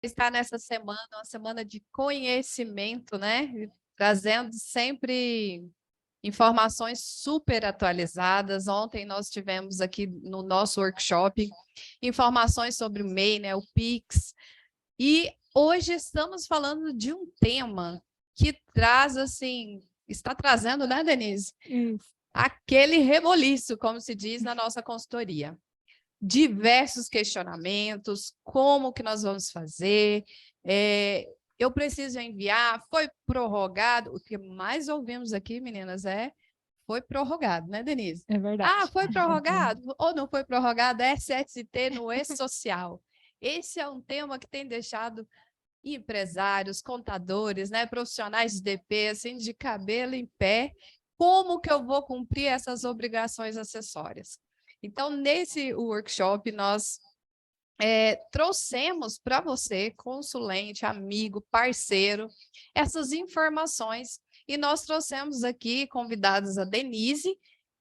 Está nessa semana, uma semana de conhecimento, né? Trazendo sempre informações super atualizadas. Ontem nós tivemos aqui no nosso workshop informações sobre o MEI, né? O Pix. E hoje estamos falando de um tema que traz, assim, está trazendo, né, Denise? Isso. Aquele reboliço, como se diz na nossa consultoria. Diversos questionamentos, como que nós vamos fazer, eu preciso enviar, foi prorrogado, o que mais ouvimos aqui, meninas, foi prorrogado, né, Denise? É verdade. Ah, foi prorrogado ou não foi prorrogado, SST no E-Social. Esse é um tema que tem deixado empresários, contadores, né, profissionais de DP, assim, de cabelo em pé, como que eu vou cumprir essas obrigações acessórias? Então, nesse workshop, nós trouxemos para você, consulente, amigo, parceiro, essas informações. E nós trouxemos aqui convidados a Denise,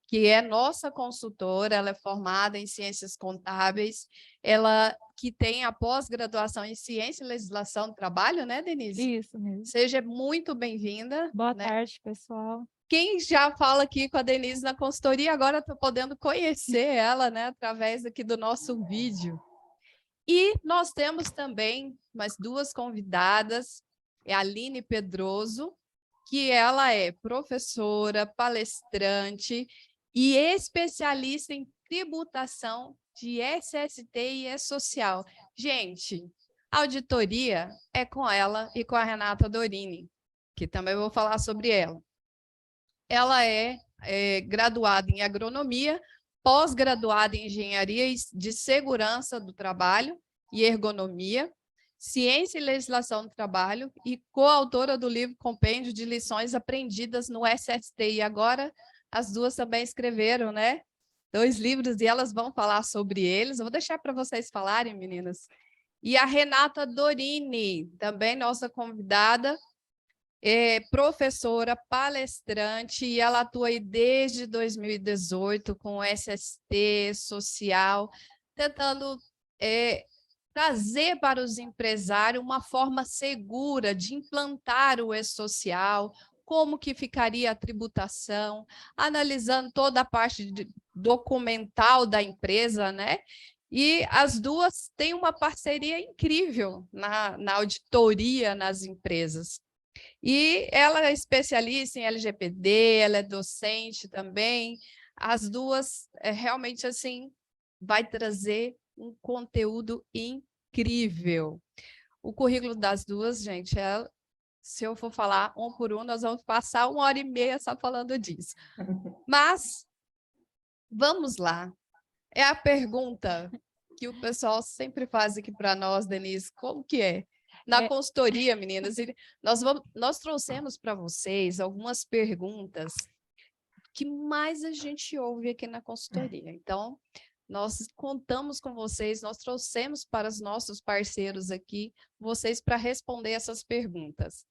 que é nossa consultora, ela é formada em ciências contábeis, ela que tem a pós-graduação em ciência e legislação do trabalho, né, Denise? Isso mesmo. Seja muito bem-vinda. Boa Né? tarde, pessoal. Quem já fala aqui com a Denise na consultoria, agora está podendo conhecer ela, né, através aqui do nosso vídeo. E nós temos também mais duas convidadas, é a Aline Pedroso, que ela é professora, palestrante e especialista em tributação de SST e E-Social. Gente, auditoria é com ela e com a Renata Dorini, que também vou falar sobre ela. Ela é graduada em agronomia, pós-graduada em engenharia de segurança do trabalho e ergonomia, ciência e legislação do trabalho e coautora do livro Compêndio de Lições Aprendidas no SST. E agora as duas também escreveram, né? 2 livros e elas vão falar sobre eles. Eu vou deixar para vocês falarem, meninas. E a Renata Dorini, também nossa convidada, professora, palestrante, e ela atua aí desde 2018 com SST social, tentando trazer para os empresários uma forma segura de implantar o E-Social, como que ficaria a tributação, analisando toda a parte documental da empresa, né? E as duas têm uma parceria incrível na auditoria nas empresas. E ela é especialista em LGPD, ela é docente também. As duas, realmente, assim, vai trazer um conteúdo incrível. O currículo das duas, gente, se eu for falar um por um, nós vamos passar 1h30 só falando disso. Mas, vamos lá. É a pergunta que o pessoal sempre faz aqui para nós, Denise, como que é? Na consultoria, meninas, nós trouxemos para vocês algumas perguntas que mais a gente ouve aqui na consultoria. Então, nós contamos com vocês, nós trouxemos para os nossos parceiros aqui, vocês para responder essas perguntas.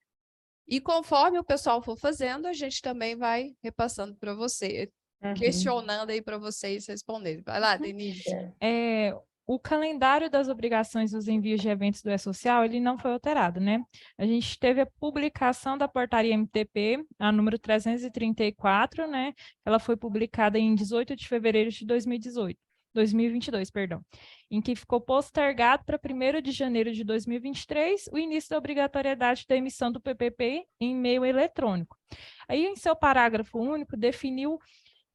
E conforme o pessoal for fazendo, a gente também vai repassando para você, questionando aí para vocês responderem. Vai lá, Denise. O calendário das obrigações dos envios de eventos do E-Social, ele não foi alterado, né? A gente teve a publicação da portaria MTP, a número 334, né? Ela foi publicada em 18 de fevereiro de 2022, perdão, em que ficou postergado para 1º de janeiro de 2023 o início da obrigatoriedade da emissão do PPP em meio eletrônico. Aí, em seu parágrafo único, definiu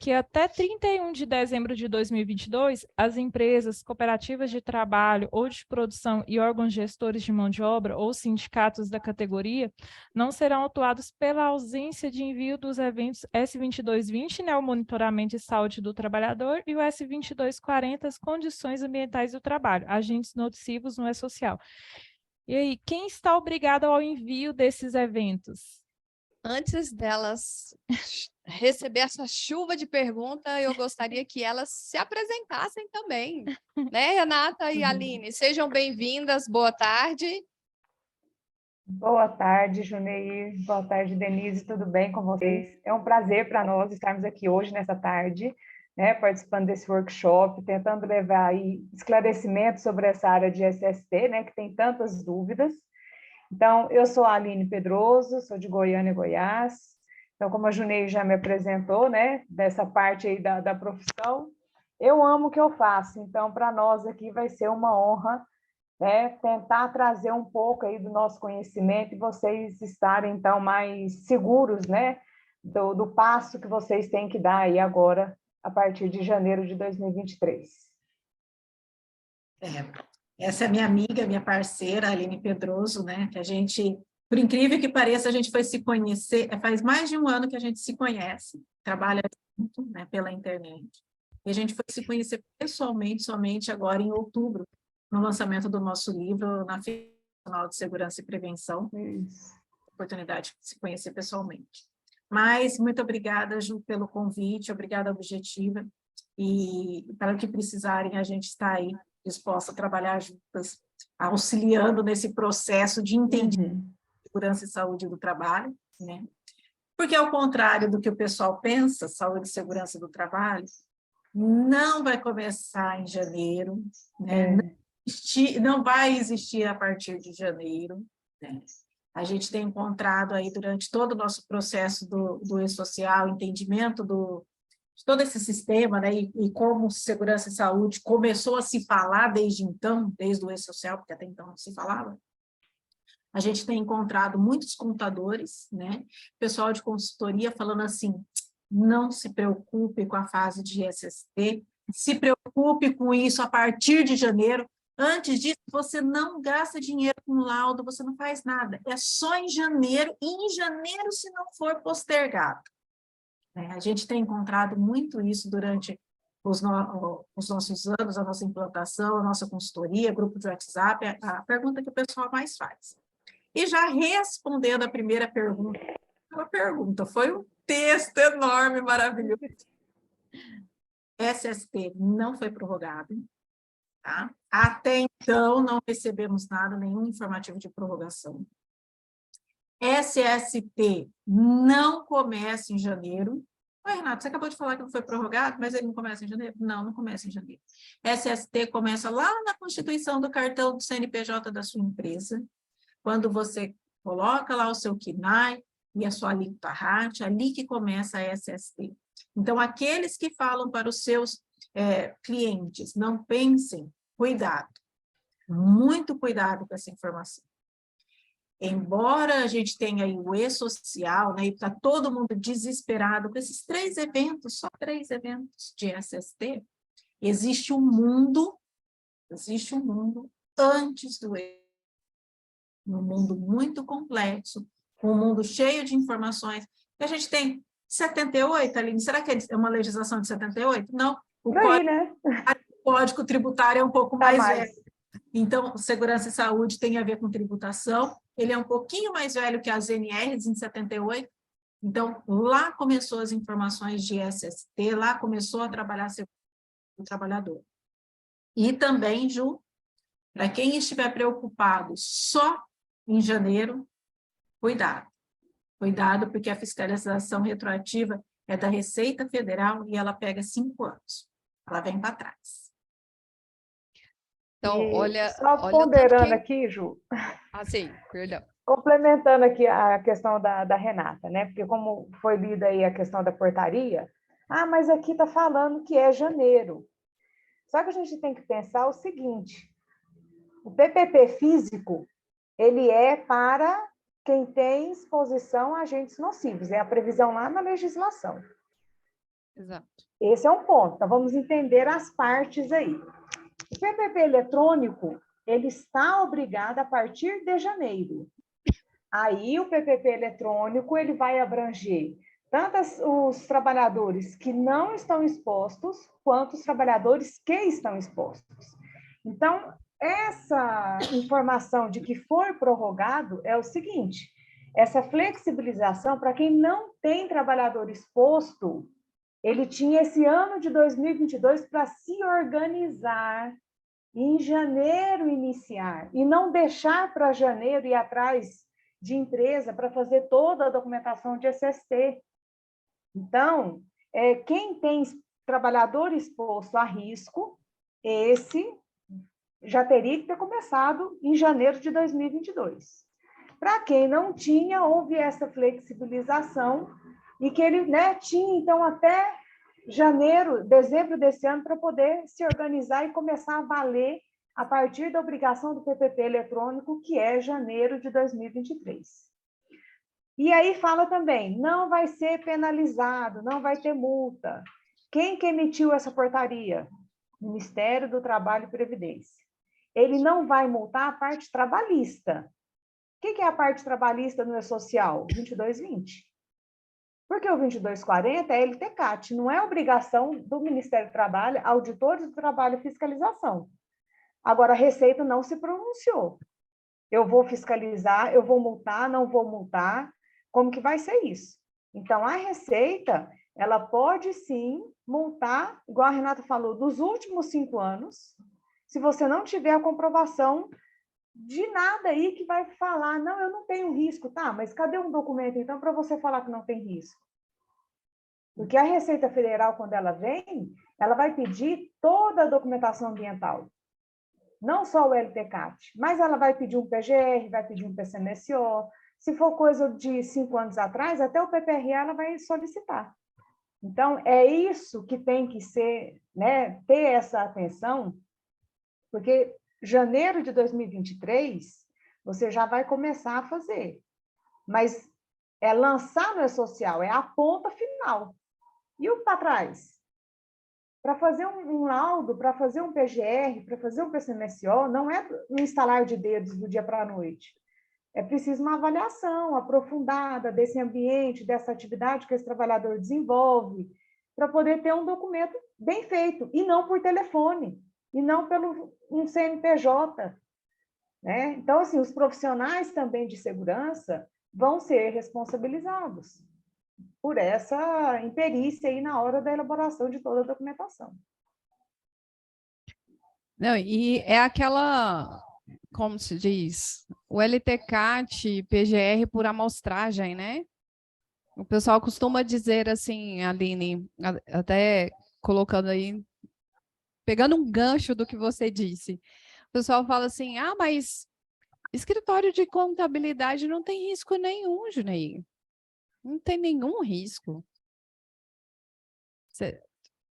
que até 31 de dezembro de 2022, as empresas, cooperativas de trabalho ou de produção e órgãos gestores de mão de obra ou sindicatos da categoria não serão autuados pela ausência de envio dos eventos S2220, né, o monitoramento de saúde do trabalhador, e o S2240, as condições ambientais do trabalho, agentes nocivos no E-Social. E aí, quem está obrigado ao envio desses eventos? Antes delas receber essa chuva de pergunta, eu gostaria que elas se apresentassem também, né, Renata e Aline? Sejam bem-vindas, boa tarde. Boa tarde, Juneir. Boa tarde, Denise. Tudo bem com vocês? É um prazer para nós estarmos aqui hoje, nessa tarde, né, participando desse workshop, tentando levar aí esclarecimentos sobre essa área de SST, né, que tem tantas dúvidas. Então, eu sou a Aline Pedroso, sou de Goiânia, Goiás. Então, como a Junei já me apresentou, né, dessa parte aí da profissão, eu amo o que eu faço. Então, para nós aqui vai ser uma honra, né, tentar trazer um pouco aí do nosso conhecimento e vocês estarem, então, mais seguros, né, do passo que vocês têm que dar aí agora, a partir de janeiro de 2023. Essa é minha amiga, minha parceira, Aline Pedroso, né, que a gente, por incrível que pareça, a gente foi se conhecer, faz mais de um ano que a gente se conhece, trabalha junto, né, pela internet. E a gente foi se conhecer pessoalmente, somente agora em outubro, no lançamento do nosso livro, na Feira Nacional de Segurança e Prevenção. Isso. Oportunidade de se conhecer pessoalmente. Mas, muito obrigada, Ju, pelo convite, obrigada, Objetiva, e para o que precisarem, a gente está aí disposta a trabalhar juntas, auxiliando nesse processo de entendimento de segurança e saúde do trabalho, né? Porque, ao contrário do que o pessoal pensa, saúde e segurança do trabalho, não vai começar em janeiro, né? Não vai existir a partir de janeiro, né? A gente tem encontrado aí durante todo o nosso processo do e-social, entendimento de todo esse sistema, né? E como segurança e saúde começou a se falar desde então, desde o e-social, porque até então não se falava. A gente tem encontrado muitos contadores, né? Pessoal de consultoria falando assim, não se preocupe com a fase de SST, se preocupe com isso a partir de janeiro. Antes disso, você não gasta dinheiro com laudo, você não faz nada. É só em janeiro, e em janeiro, se não for postergado. A gente tem encontrado muito isso durante os nossos anos, a nossa implantação, a nossa consultoria, grupo de WhatsApp, a pergunta que o pessoal mais faz. E já respondendo a primeira pergunta, foi um texto enorme, maravilhoso. SST não foi prorrogado. Tá? Até então, não recebemos nada, nenhum informativo de prorrogação. SST não começa em janeiro. Oi, Renato, você acabou de falar que não foi prorrogado, mas ele não começa em janeiro? Não, não começa em janeiro. SST começa lá na constituição do cartão do CNPJ da sua empresa, quando você coloca lá o seu KNAI e a sua alíquota RAT, ali que começa a SST. Então, aqueles que falam para os seus clientes, não pensem, cuidado, muito cuidado com essa informação. Embora a gente tenha aí o e-social, né, e está todo mundo desesperado com esses 3 eventos, só 3 eventos de SST, existe um mundo antes do e-social, um mundo muito complexo, um mundo cheio de informações. A gente tem 78, Aline, será que é uma legislação de 78? Não, o código tributário é um pouco mais velho. Então, segurança e saúde tem a ver com tributação, ele é um pouquinho mais velho que as NRs em 78, então lá começou as informações de SST, lá começou a trabalhar o trabalhador. E também, Ju, para quem estiver preocupado só em janeiro, cuidado, porque a fiscalização retroativa é da Receita Federal e ela pega 5 anos, ela vem para trás. Então, olha... Só ponderando aqui, Ju. Sim, perdão. Complementando aqui a questão da Renata, né? Porque como foi lida aí a questão da portaria, mas aqui está falando que é janeiro. Só que a gente tem que pensar o seguinte, o PPP físico, ele é para quem tem exposição a agentes nocivos, é a previsão lá na legislação. Exato. Esse é um ponto, então vamos entender as partes aí. O PPP eletrônico, ele está obrigado a partir de janeiro. Aí o PPP eletrônico, ele vai abranger tanto os trabalhadores que não estão expostos, quanto os trabalhadores que estão expostos. Então, essa informação de que foi prorrogado é o seguinte, essa flexibilização, para quem não tem trabalhador exposto, ele tinha esse ano de 2022 para se organizar e em janeiro iniciar, e não deixar para janeiro ir atrás de empresa para fazer toda a documentação de SST. Então, quem tem trabalhador exposto a risco, esse já teria que ter começado em janeiro de 2022. Para quem não tinha, houve essa flexibilização e que ele, né, tinha, então, até dezembro desse ano, para poder se organizar e começar a valer a partir da obrigação do PPP eletrônico, que é janeiro de 2023. E aí fala também, não vai ser penalizado, não vai ter multa. Quem que emitiu essa portaria? Ministério do Trabalho e Previdência. Ele não vai multar a parte trabalhista. O que é a parte trabalhista no E-Social? 2220. Porque o 2240 é LTCAT, não é obrigação do Ministério do Trabalho, auditores do trabalho e fiscalização. Agora, a Receita não se pronunciou. Eu vou fiscalizar, eu vou multar, não vou multar, como que vai ser isso? Então, a Receita, ela pode sim multar, igual a Renata falou, dos últimos 5 anos, se você não tiver a comprovação de nada aí que vai falar, não, eu não tenho risco, tá, mas cadê um documento, então, para você falar que não tem risco? Porque a Receita Federal, quando ela vem, ela vai pedir toda a documentação ambiental, não só o LTCAT, mas ela vai pedir um PGR, vai pedir um PCMSO, se for coisa de 5 anos atrás, até o PPRA ela vai solicitar. Então, é isso que tem que ser, né, ter essa atenção, porque janeiro de 2023, você já vai começar a fazer. Mas é lançar no E-Social, é a ponta final. E o para trás? Para fazer um laudo, para fazer um PGR, para fazer um PCMSO, não é um instalar de dedos do dia para a noite. É preciso uma avaliação aprofundada desse ambiente, dessa atividade que esse trabalhador desenvolve, para poder ter um documento bem feito, e não por telefone, e não pelo um CNPJ. Né? Então, assim, os profissionais também de segurança vão ser responsabilizados por essa imperícia aí na hora da elaboração de toda a documentação. Não, e é aquela, como se diz, o LTCAT, PGR por amostragem, né? O pessoal costuma dizer assim, Aline, até colocando aí, pegando um gancho do que você disse, o pessoal fala assim, ah, mas escritório de contabilidade não tem risco nenhum, Junaí. Não tem nenhum risco.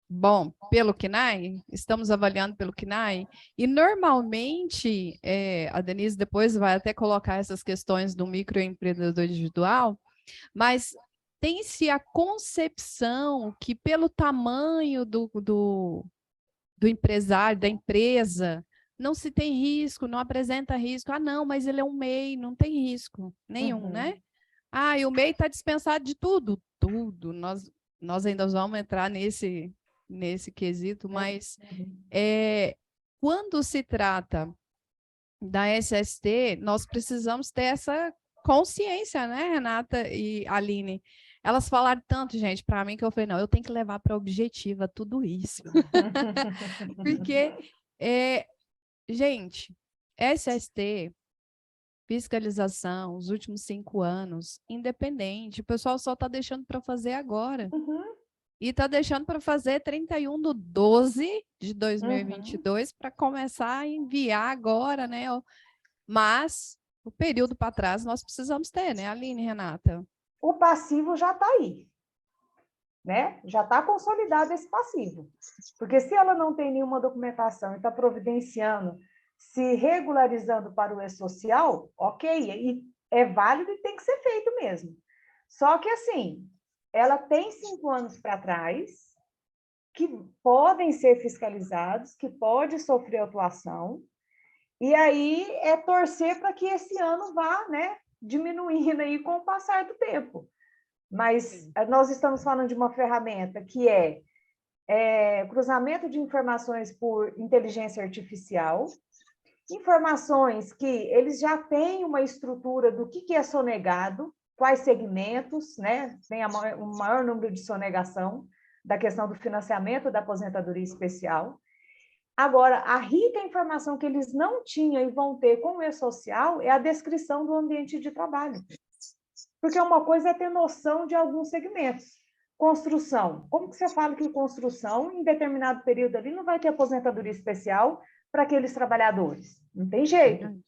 Bom, pelo CNAE, estamos avaliando pelo CNAE, e normalmente, a Denise depois vai até colocar essas questões do microempreendedor individual, mas tem-se a concepção que pelo tamanho do empresário, da empresa, não se tem risco, não apresenta risco. Ah, não, mas ele é um MEI, não tem risco nenhum, né? Ah, e o MEI está dispensado de tudo. Tudo. Nós ainda vamos entrar nesse quesito, mas quando se trata da SST, nós precisamos ter essa consciência, né, Renata e Aline? Elas falaram tanto, gente, para mim, que eu falei, não, eu tenho que levar para a objetiva tudo isso. Porque, gente, SST, fiscalização, os últimos 5 anos, independente, o pessoal só está deixando para fazer agora. E está deixando para fazer 31/12 de 2022 para começar a enviar agora, né? Mas o período para trás nós precisamos ter, né, Aline, Renata? O passivo já está aí, né? Já está consolidado esse passivo. Porque se ela não tem nenhuma documentação e está providenciando, se regularizando para o E-Social, ok, e é válido e tem que ser feito mesmo. Só que, assim, ela tem 5 anos para trás, que podem ser fiscalizados, que pode sofrer autuação, e aí é torcer para que esse ano vá, né, diminuindo aí com o passar do tempo. Mas nós estamos falando de uma ferramenta que é cruzamento de informações por inteligência artificial, informações que eles já têm uma estrutura do que é sonegado, quais segmentos, né, tem o maior número de sonegação, da questão do financiamento da aposentadoria especial. Agora, a rica informação que eles não tinham e vão ter com o E-Social é a descrição do ambiente de trabalho. Porque uma coisa é ter noção de alguns segmentos. Construção. Como que você fala que construção, em determinado período ali, não vai ter aposentadoria especial para aqueles trabalhadores? Não tem jeito.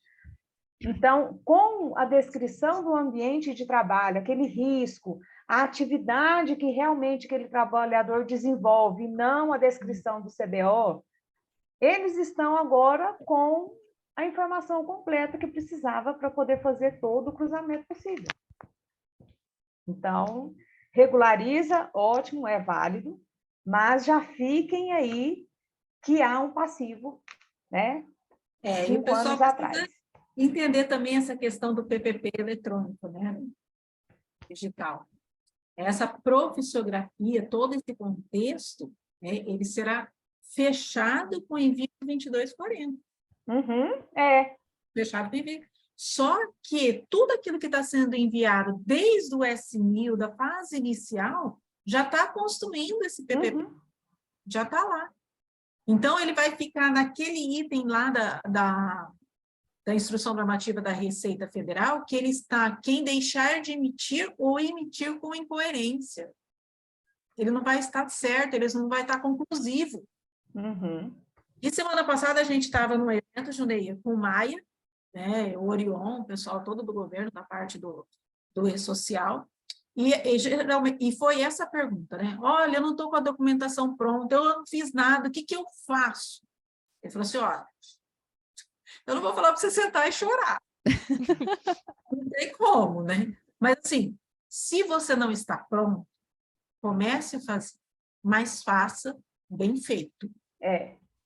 Então, com a descrição do ambiente de trabalho, aquele risco, a atividade que realmente aquele trabalhador desenvolve, não a descrição do CBO, eles estão agora com a informação completa que precisava para poder fazer todo o cruzamento possível. Então, regulariza, ótimo, é válido, mas já fiquem aí que há um passivo, né? E 5 o pessoal anos precisa atrás. entender também essa questão do PPP eletrônico, né? Digital. Essa profissiografia, todo esse contexto, né, ele será fechado com envio 2240. Fechado com envio. Só que tudo aquilo que está sendo enviado desde o S1000, da fase inicial, já está construindo esse PPP. Já está lá. Então, ele vai ficar naquele item lá da Instrução Normativa da Receita Federal, que ele está quem deixar de emitir ou emitir com incoerência. Ele não vai estar certo, ele não vai estar conclusivo. E semana passada a gente estava no evento, Juneia, com o Maia, né, o Orion, o pessoal todo do governo, da parte do E-Social, e foi essa a pergunta, né? Olha, eu não estou com a documentação pronta, eu não fiz nada, o que eu faço? Ele falou assim, olha, eu não vou falar para você sentar e chorar. Não tem como, né? Mas, assim, se você não está pronto, comece a fazer, mas faça bem feito.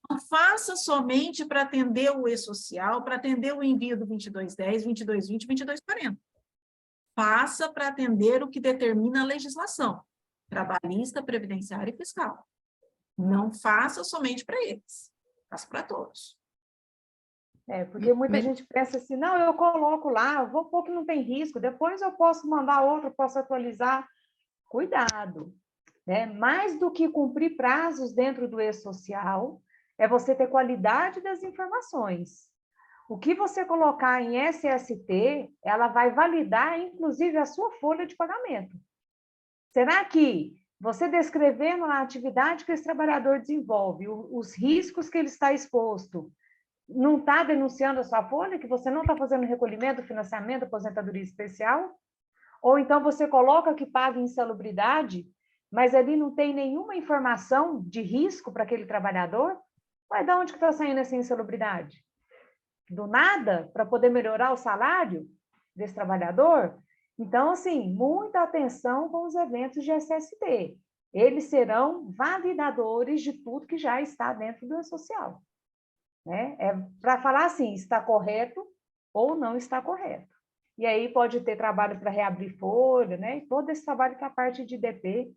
Não faça somente para atender o E-Social, para atender o envio do 2210, 2220, 2240. Faça para atender o que determina a legislação trabalhista, previdenciária e fiscal. Não faça somente para eles, faça para todos. Porque muita gente pensa assim, não, eu coloco lá, eu vou pôr que não tem risco, depois eu posso mandar outro, posso atualizar. Cuidado, né? Mais do que cumprir prazos dentro do E-Social, é você ter qualidade das informações. O que você colocar em SST, ela vai validar, inclusive, a sua folha de pagamento. Será que você descrevendo a atividade que esse trabalhador desenvolve, os riscos que ele está exposto, não está denunciando a sua folha, que você não está fazendo recolhimento, financiamento, aposentadoria especial? Ou então você coloca que paga insalubridade, mas ali não tem nenhuma informação de risco para aquele trabalhador? Mas de onde que está saindo essa insalubridade? Do nada? Para poder melhorar o salário desse trabalhador? Então, assim, muita atenção com os eventos de SST. Eles serão validadores de tudo que já está dentro do E-Social. Né? É para falar assim, está correto ou não está correto. E aí pode ter trabalho para reabrir folha, né? E todo esse trabalho que a parte de DP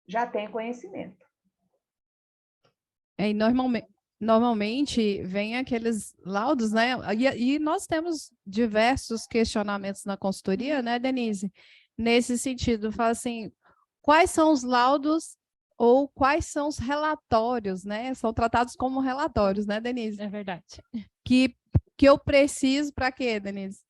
já tem conhecimento. E normalmente vem aqueles laudos, né? E nós temos diversos questionamentos na consultoria, né, Denise? Nesse sentido, fala assim, quais são os laudos ou quais são os relatórios, né? São tratados como relatórios, né, Denise? É verdade. Que eu preciso para quê, Denise?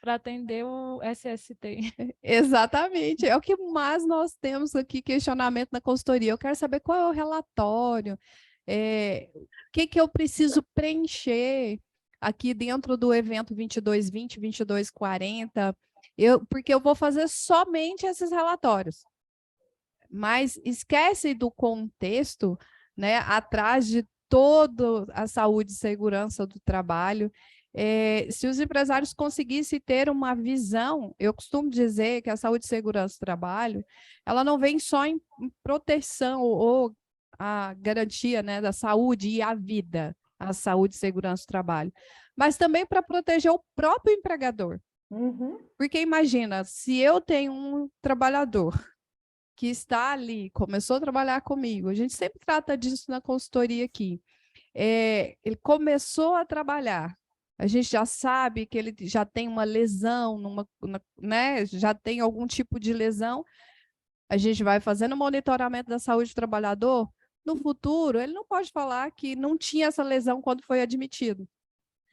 Para atender o SST. Exatamente, é o que mais nós temos aqui, questionamento na consultoria. Eu quero saber qual é o relatório, o que eu preciso preencher aqui dentro do evento 2220, 2240, porque eu vou fazer somente esses relatórios. Mas esquece do contexto, né, atrás de toda a saúde e segurança do trabalho. Se os empresários conseguissem ter uma visão, eu costumo dizer que a saúde e segurança do trabalho, ela não vem só em proteção ou a garantia, né, da saúde e a vida, a saúde e segurança do trabalho, mas também para proteger o próprio empregador. Porque imagina, se eu tenho um trabalhador que está ali, começou a trabalhar comigo, a gente sempre trata disso na consultoria aqui, ele começou a trabalhar, a gente já sabe que ele já tem uma lesão, né, já tem algum tipo de lesão, a gente vai fazendo monitoramento da saúde do trabalhador, no futuro, ele não pode falar que não tinha essa lesão quando foi admitido.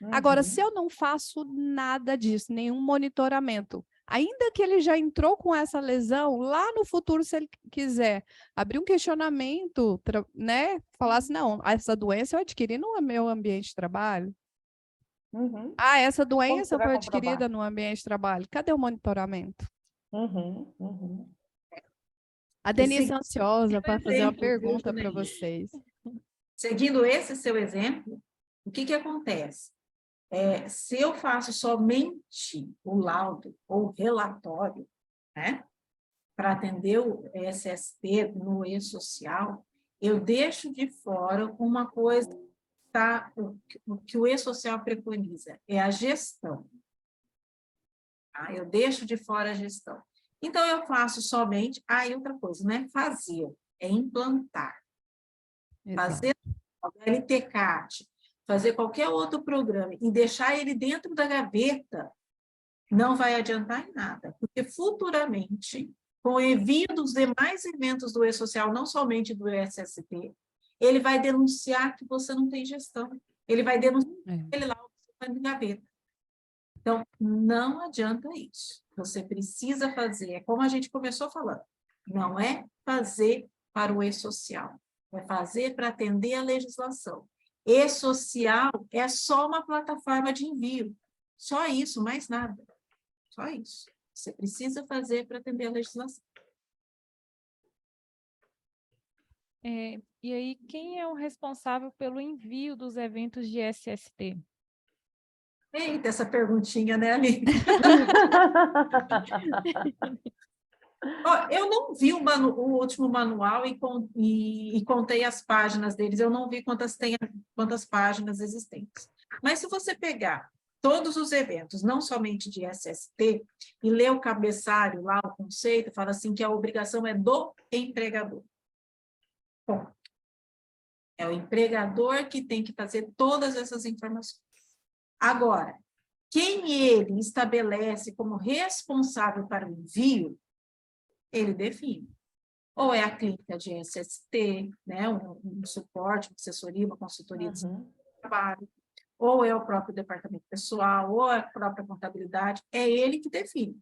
Agora, se eu não faço nada disso, nenhum monitoramento, ainda que ele já entrou com essa lesão, lá no futuro, se ele quiser abrir um questionamento, né, falar assim, não, essa doença eu adquiri no meu ambiente de trabalho. Uhum. Ah, essa Como você doença vai foi comprovar? adquirida no ambiente de trabalho. Cadê o monitoramento? Uhum, uhum. A E Denise seguindo ansiosa para fazer uma exemplo, viu, pergunta para Juliana? vocês. Seguindo esse seu exemplo, o que acontece? Se eu faço somente o laudo ou relatório, né, para atender o SST no e-social, eu deixo de fora uma coisa, tá, o que o e-social preconiza, é a gestão. Tá? Eu deixo de fora a gestão. Então, eu faço somente... Ah, e outra coisa, não é fazer, é implantar. Fazer o LTCAT, fazer qualquer outro programa e deixar ele dentro da gaveta, não vai adiantar em nada, porque futuramente, com o envio dos demais eventos do e-social, não somente do SST, ele vai denunciar que você não tem gestão. Ele vai denunciar ele lá, você está de gaveta. Então, não adianta isso. Você precisa fazer, é como a gente começou falando, não é fazer para o e-social, é fazer para atender a legislação. E-social é só uma plataforma de envio, só isso, mais nada. Só isso. Você precisa fazer para atender a legislação. E aí, quem é o responsável pelo envio dos eventos de SST? Eita, essa perguntinha, né, amiga? Ó, eu não vi o último manual e contei as páginas deles, eu não vi quantas páginas existentes. Mas se você pegar todos os eventos, não somente de SST, e ler o cabeçalho lá, o conceito, fala assim que a obrigação é do empregador. Bom, é o empregador que tem que fazer todas essas informações. Agora, quem ele estabelece como responsável para o envio, ele define. Ou é a clínica de SST, né, um suporte, uma assessoria, uma consultoria de trabalho, ou é o próprio departamento pessoal, ou é a própria contabilidade, é ele que define.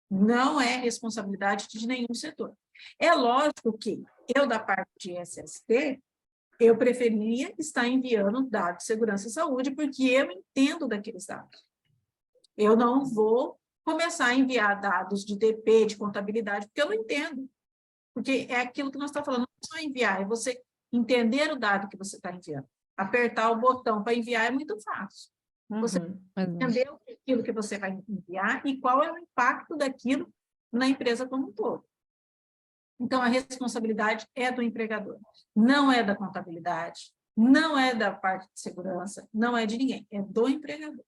Não é responsabilidade de nenhum setor. É lógico que eu, da parte de SST, eu preferia estar enviando dados de segurança e saúde, porque eu entendo daqueles dados. Eu não vou começar a enviar dados de DP, de contabilidade, porque eu não entendo. Porque é aquilo que nós estamos falando, não é só enviar, é você entender o dado que você está enviando. Apertar o botão para enviar é muito fácil. Você entender aquilo que você vai enviar e qual é o impacto daquilo na empresa como um todo. Então, a responsabilidade é do empregador, não é da contabilidade, não é da parte de segurança, não é de ninguém, é do empregador.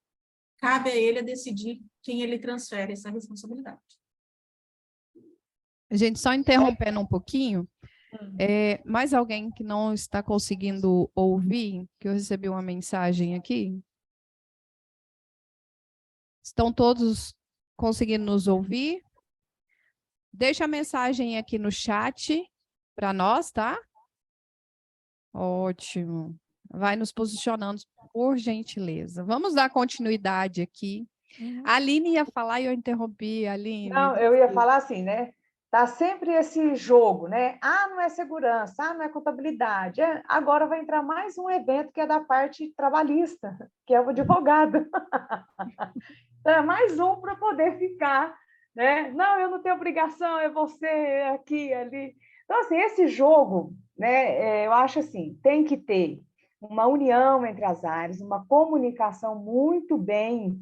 Cabe a ele a decidir quem ele transfere essa responsabilidade. Gente, só interrompendo um pouquinho, mais alguém que não está conseguindo ouvir, que eu recebi uma mensagem aqui? Estão todos conseguindo nos ouvir? Deixa a mensagem aqui no chat para nós, tá? Ótimo. Vai nos posicionando, por gentileza. Vamos dar continuidade aqui. A Aline ia falar e eu interrompi, Aline. Não, eu ia falar assim, né? Tá sempre esse jogo, né? Ah, não é segurança, ah, não é contabilidade. Agora vai entrar mais um evento que é da parte trabalhista, que é o advogado. Então, é mais um para poder ficar, né? Não, eu não tenho obrigação, é você aqui, ali. Então, assim, esse jogo, né? Eu acho assim, tem que ter uma união entre as áreas, uma comunicação muito bem,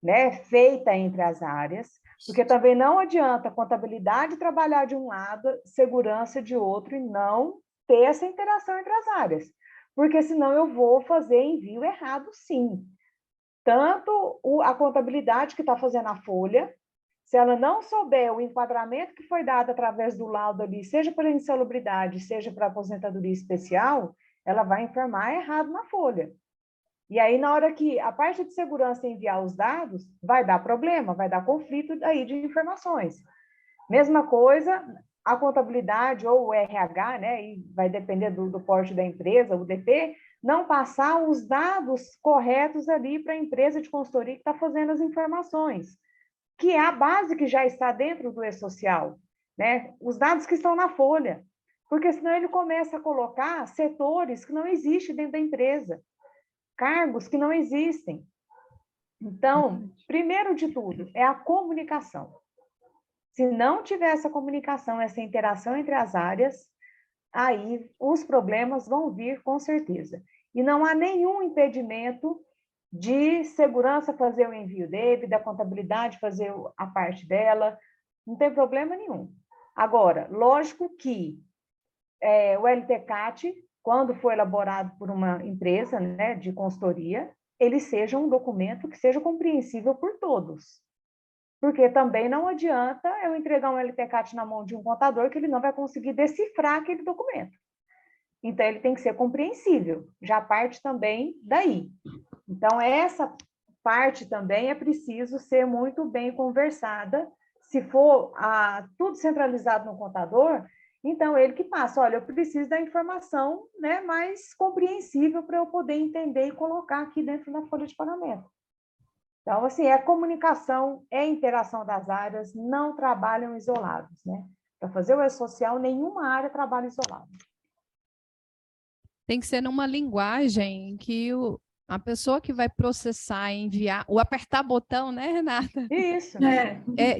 né, feita entre as áreas, porque também não adianta a contabilidade trabalhar de um lado, segurança de outro, e não ter essa interação entre as áreas, porque senão eu vou fazer envio errado, sim. Tanto a contabilidade que está fazendo a folha, se ela não souber o enquadramento que foi dado através do laudo ali, seja para insalubridade, seja para aposentadoria especial, ela vai informar errado na folha. E aí, na hora que a parte de segurança enviar os dados, vai dar problema, vai dar conflito aí de informações. Mesma coisa, a contabilidade ou o RH, né, e vai depender do porte da empresa, o DP, não passar os dados corretos ali para a empresa de consultoria que está fazendo as informações. que é a base que já está dentro do e-social, né? Os dados que estão na folha, porque senão ele começa a colocar setores que não existem dentro da empresa, cargos que não existem. Então, primeiro de tudo, é a comunicação. Se não tiver essa comunicação, essa interação entre as áreas, aí os problemas vão vir com certeza. E não há nenhum impedimento de segurança fazer o envio dele, da contabilidade fazer a parte dela, não tem problema nenhum. Agora, lógico que o LTCAT, quando for elaborado por uma empresa, né, de consultoria, ele seja um documento que seja compreensível por todos. Porque também não adianta eu entregar um LTCAT na mão de um contador que ele não vai conseguir decifrar aquele documento. Então, ele tem que ser compreensível, já parte também daí. Então, essa parte também é preciso ser muito bem conversada. Se for tudo centralizado no contador, então ele que passa, olha, eu preciso da informação, né, mais compreensível para eu poder entender e colocar aqui dentro da folha de pagamento. Então, assim, é comunicação, é interação das áreas, não trabalham isolados, né? Para fazer o e-social, nenhuma área trabalha isolada. Tem que ser numa linguagem que a pessoa que vai processar, enviar, ou apertar botão, né, Renata? Isso.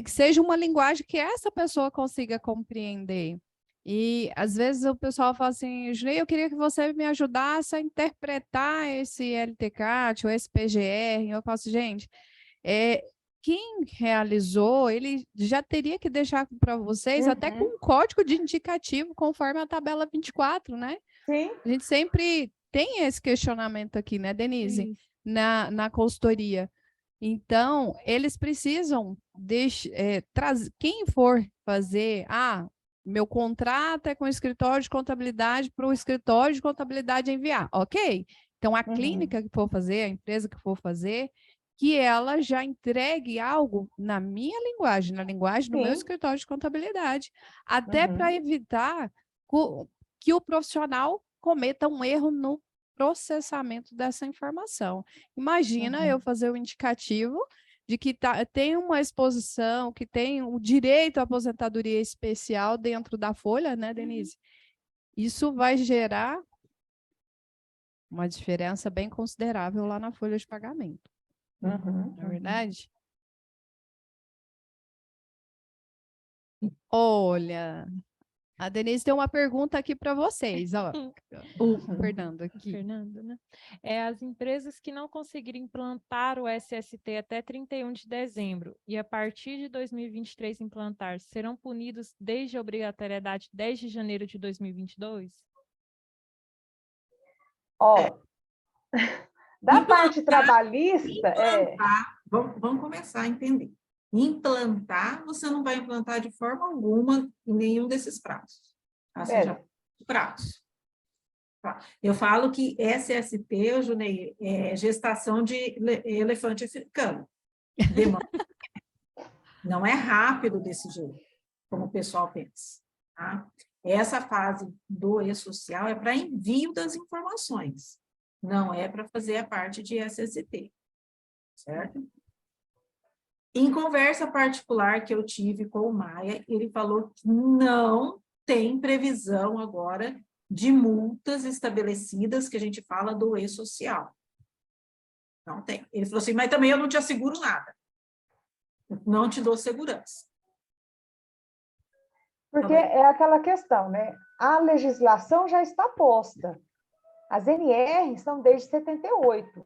Que seja uma linguagem que essa pessoa consiga compreender. E, às vezes, o pessoal fala assim, Juliana, eu queria que você me ajudasse a interpretar esse LTCAT ou esse PGR. Eu falo assim, gente, quem realizou, ele já teria que deixar para vocês até com um código de indicativo, conforme a tabela 24, né? Sim. A gente sempre tem esse questionamento aqui, né, Denise? Na consultoria. Então, eles precisam trazer, quem for fazer, meu contrato é com o escritório de contabilidade para o escritório de contabilidade enviar, ok? Então, a clínica que for fazer, a empresa que for fazer, que ela já entregue algo na minha linguagem, na linguagem do meu escritório de contabilidade, até para evitar que o profissional cometa um erro no processamento dessa informação. Imagina eu fazer o indicativo de que tem uma exposição, que tem o direito à aposentadoria especial dentro da folha, né, Denise? Isso vai gerar uma diferença bem considerável lá na folha de pagamento. Não é verdade? Olha, a Denise tem uma pergunta aqui para vocês. Ó. O Fernando aqui. Fernando, né? As empresas que não conseguirem implantar o SST até 31 de dezembro e a partir de 2023 implantar, serão punidos desde a obrigatoriedade 10 de janeiro de 2022? Da parte trabalhista... Vamos começar a entender. Implantar, você não vai implantar de forma alguma em nenhum desses prazos. Seja, prazos. Eu falo que SST, Junei, é gestação de elefante africano. Não é rápido desse jeito, como o pessoal pensa. Tá? Essa fase do e-social é para envio das informações, não é para fazer a parte de SST, certo? Em conversa particular que eu tive com o Maia, ele falou que não tem previsão agora de multas estabelecidas, que a gente fala do e-social. Não tem. Ele falou assim, mas também eu não te asseguro nada. Não te dou segurança. Porque é aquela questão, né? A legislação já está posta. As NR são desde 78.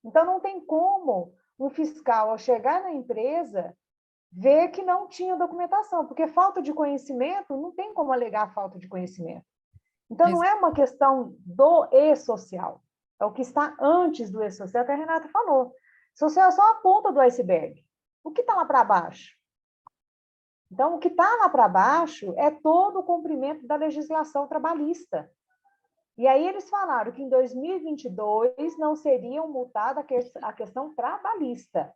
Então, não tem como um fiscal, ao chegar na empresa, ver que não tinha documentação, porque falta de conhecimento, não tem como alegar falta de conhecimento. Então, não é uma questão do e-social, é o que está antes do e-social, que a Renata falou. Social é só a ponta do iceberg. O que está lá para baixo? Então, o que está lá para baixo é todo o cumprimento da legislação trabalhista. E aí eles falaram que em 2022 não seriam multada a questão trabalhista.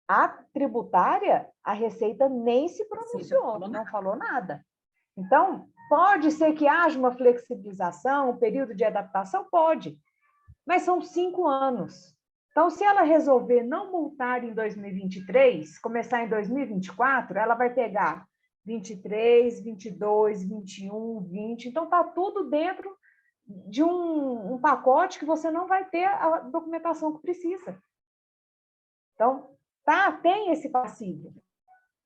A tributária, a Receita nem se pronunciou, não falou nada. Então, pode ser que haja uma flexibilização, um período de adaptação? Pode. Mas são 5 anos. Então, se ela resolver não multar em 2023, começar em 2024, ela vai pegar 23, 22, 21, 20. Então, está tudo dentro de um pacote que você não vai ter a documentação que precisa. Então, tem esse passivo.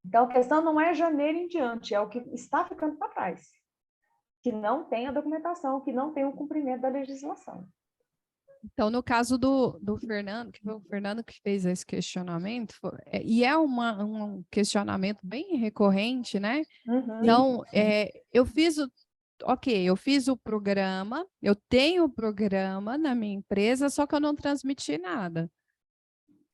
Então, a questão não é janeiro em diante, é o que está ficando para trás, que não tem a documentação, que não tem o cumprimento da legislação. Então, no caso do Fernando, que foi o Fernando que fez esse questionamento, e é um questionamento bem recorrente, né? Uhum. Então, eu fiz o programa, eu tenho o programa na minha empresa, só que eu não transmiti nada.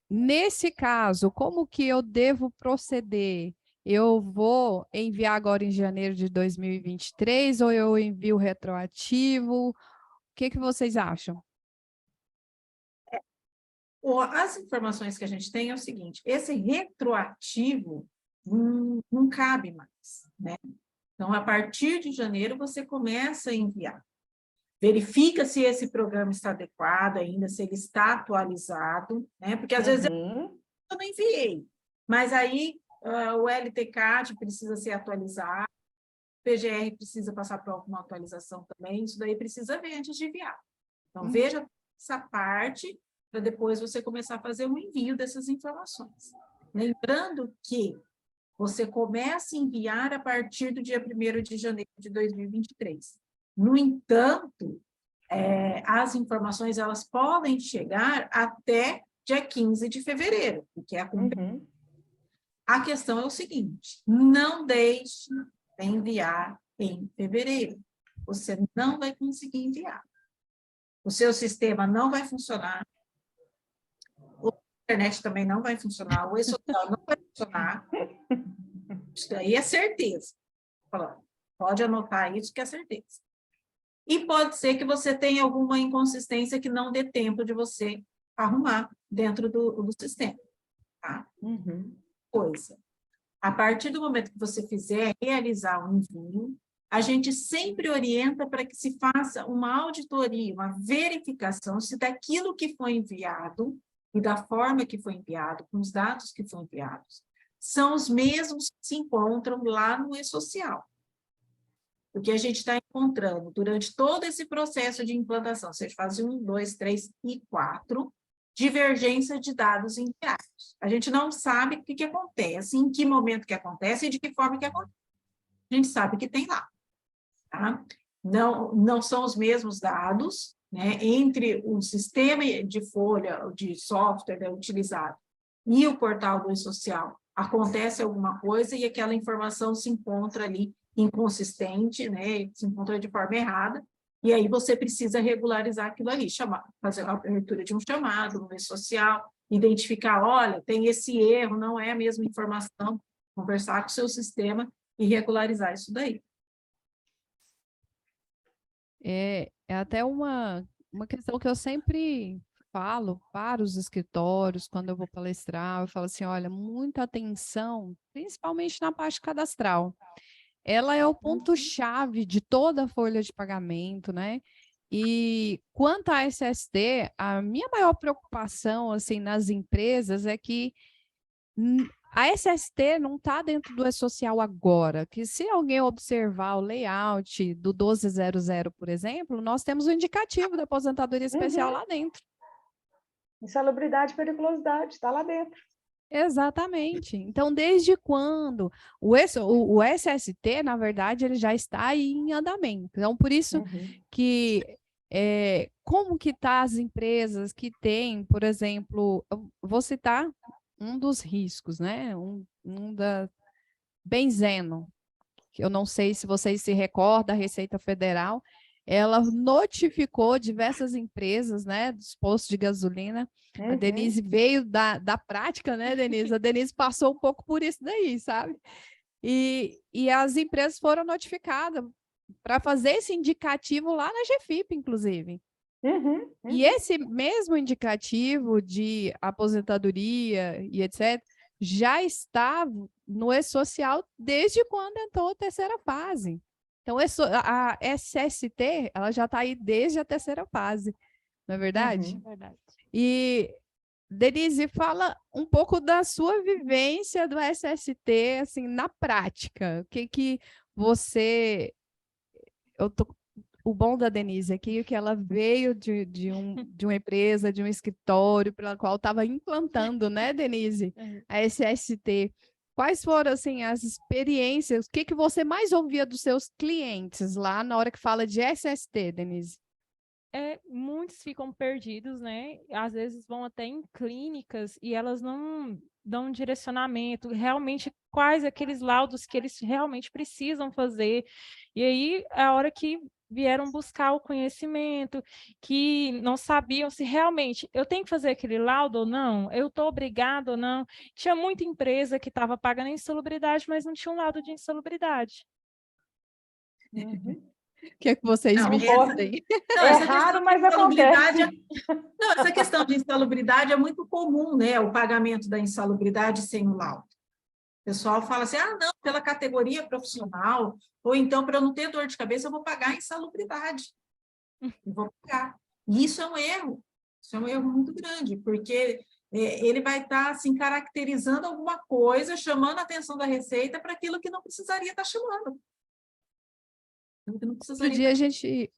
Nesse caso, como que eu devo proceder? Eu vou enviar agora em janeiro de 2023 ou eu envio retroativo? O que vocês acham? As informações que a gente tem é o seguinte, esse retroativo não cabe mais, né? Então, a partir de janeiro, você começa a enviar. Verifica se esse programa está adequado ainda, se ele está atualizado, né? Porque, às vezes, eu não enviei, mas aí o LTCAT precisa ser atualizado, o PGR precisa passar por alguma atualização também, isso daí precisa ver antes de enviar. Então, veja essa parte, para depois você começar a fazer o envio dessas informações. Lembrando que você começa a enviar a partir do dia 1º de janeiro de 2023. No entanto, as informações elas podem chegar até dia 15 de fevereiro, porque é a A questão é o seguinte, não deixe de enviar em fevereiro. Você não vai conseguir enviar. O seu sistema não vai funcionar, a internet também não vai funcionar, o e-social não vai funcionar. Isso daí é certeza. Pode anotar isso que é certeza. E pode ser que você tenha alguma inconsistência que não dê tempo de você arrumar dentro do sistema. Tá? A partir do momento que você fizer realizar um envio, a gente sempre orienta para que se faça uma auditoria, uma verificação se daquilo que foi enviado e da forma que foi enviado, com os dados que foram enviados, são os mesmos que se encontram lá no e-social. O que a gente está encontrando durante todo esse processo de implantação, seja fase 1, 2, 3 e 4, divergência de dados enviados. A gente não sabe o que acontece, em que momento que acontece e de que forma que acontece. A gente sabe que tem lá. Tá? Não são os mesmos dados, né, entre o sistema de folha, de software utilizado e o portal do e-social. Acontece alguma coisa e aquela informação se encontra ali inconsistente, né, se encontra de forma errada, e aí você precisa regularizar aquilo ali, fazer a abertura de um chamado no e-social, identificar, olha, tem esse erro, não é a mesma informação, conversar com o seu sistema e regularizar isso daí. É até uma questão que eu sempre falo para os escritórios, quando eu vou palestrar, eu falo assim, olha, muita atenção, principalmente na parte cadastral. Ela é o ponto-chave de toda a folha de pagamento, né? E quanto à SST, a minha maior preocupação, assim, nas empresas é que a SST não está dentro do e-social agora, que se alguém observar o layout do 1200, por exemplo, nós temos o indicativo da aposentadoria especial lá dentro. Insalubridade e periculosidade, está lá dentro. Exatamente. Então, desde quando? O SST, na verdade, ele já está aí em andamento. Então, por isso que, como que tá as empresas que têm, por exemplo, eu vou citar um dos riscos, né? Benzeno, que eu não sei se vocês se recordam, a Receita Federal, ela notificou diversas empresas, né, dos postos de gasolina. A Denise veio da prática, né, Denise? A Denise passou um pouco por isso daí, sabe? E as empresas foram notificadas para fazer esse indicativo lá na GFIP, inclusive. E esse mesmo indicativo de aposentadoria e etc., já estava no e-social desde quando entrou a terceira fase. Então, a SST, ela já está aí desde a terceira fase, não é verdade? Verdade. E Denise, fala um pouco da sua vivência do SST, assim, na prática. O que você... O bom da Denise aqui é que ela veio de uma empresa, de um escritório, pela qual estava implantando, né, Denise, a SST. Quais foram, assim, as experiências? O que você mais ouvia dos seus clientes lá na hora que fala de SST, Denise? Muitos ficam perdidos, né? Às vezes vão até em clínicas e elas não dão um direcionamento, realmente quais aqueles laudos que eles realmente precisam fazer. E aí, a hora que vieram buscar o conhecimento, que não sabiam se realmente eu tenho que fazer aquele laudo ou não, eu estou obrigado ou não. Tinha muita empresa que estava pagando insalubridade, mas não tinha um laudo de insalubridade. Uhum. O que vocês Não, me dizem? Não, É essa raro, questão de mas insalubridade, acontece. não, essa questão de insalubridade é muito comum, né? O pagamento da insalubridade sem o laudo. O pessoal fala assim, ah, não, pela categoria profissional, ou então, para eu não ter dor de cabeça, eu vou pagar a insalubridade. Eu vou pagar. E isso é um erro. Isso é um erro muito grande, porque ele vai estar, assim, caracterizando alguma coisa, chamando a atenção da Receita para aquilo que não precisaria estar chamando. Aquilo que não Outro precisaria dia a gente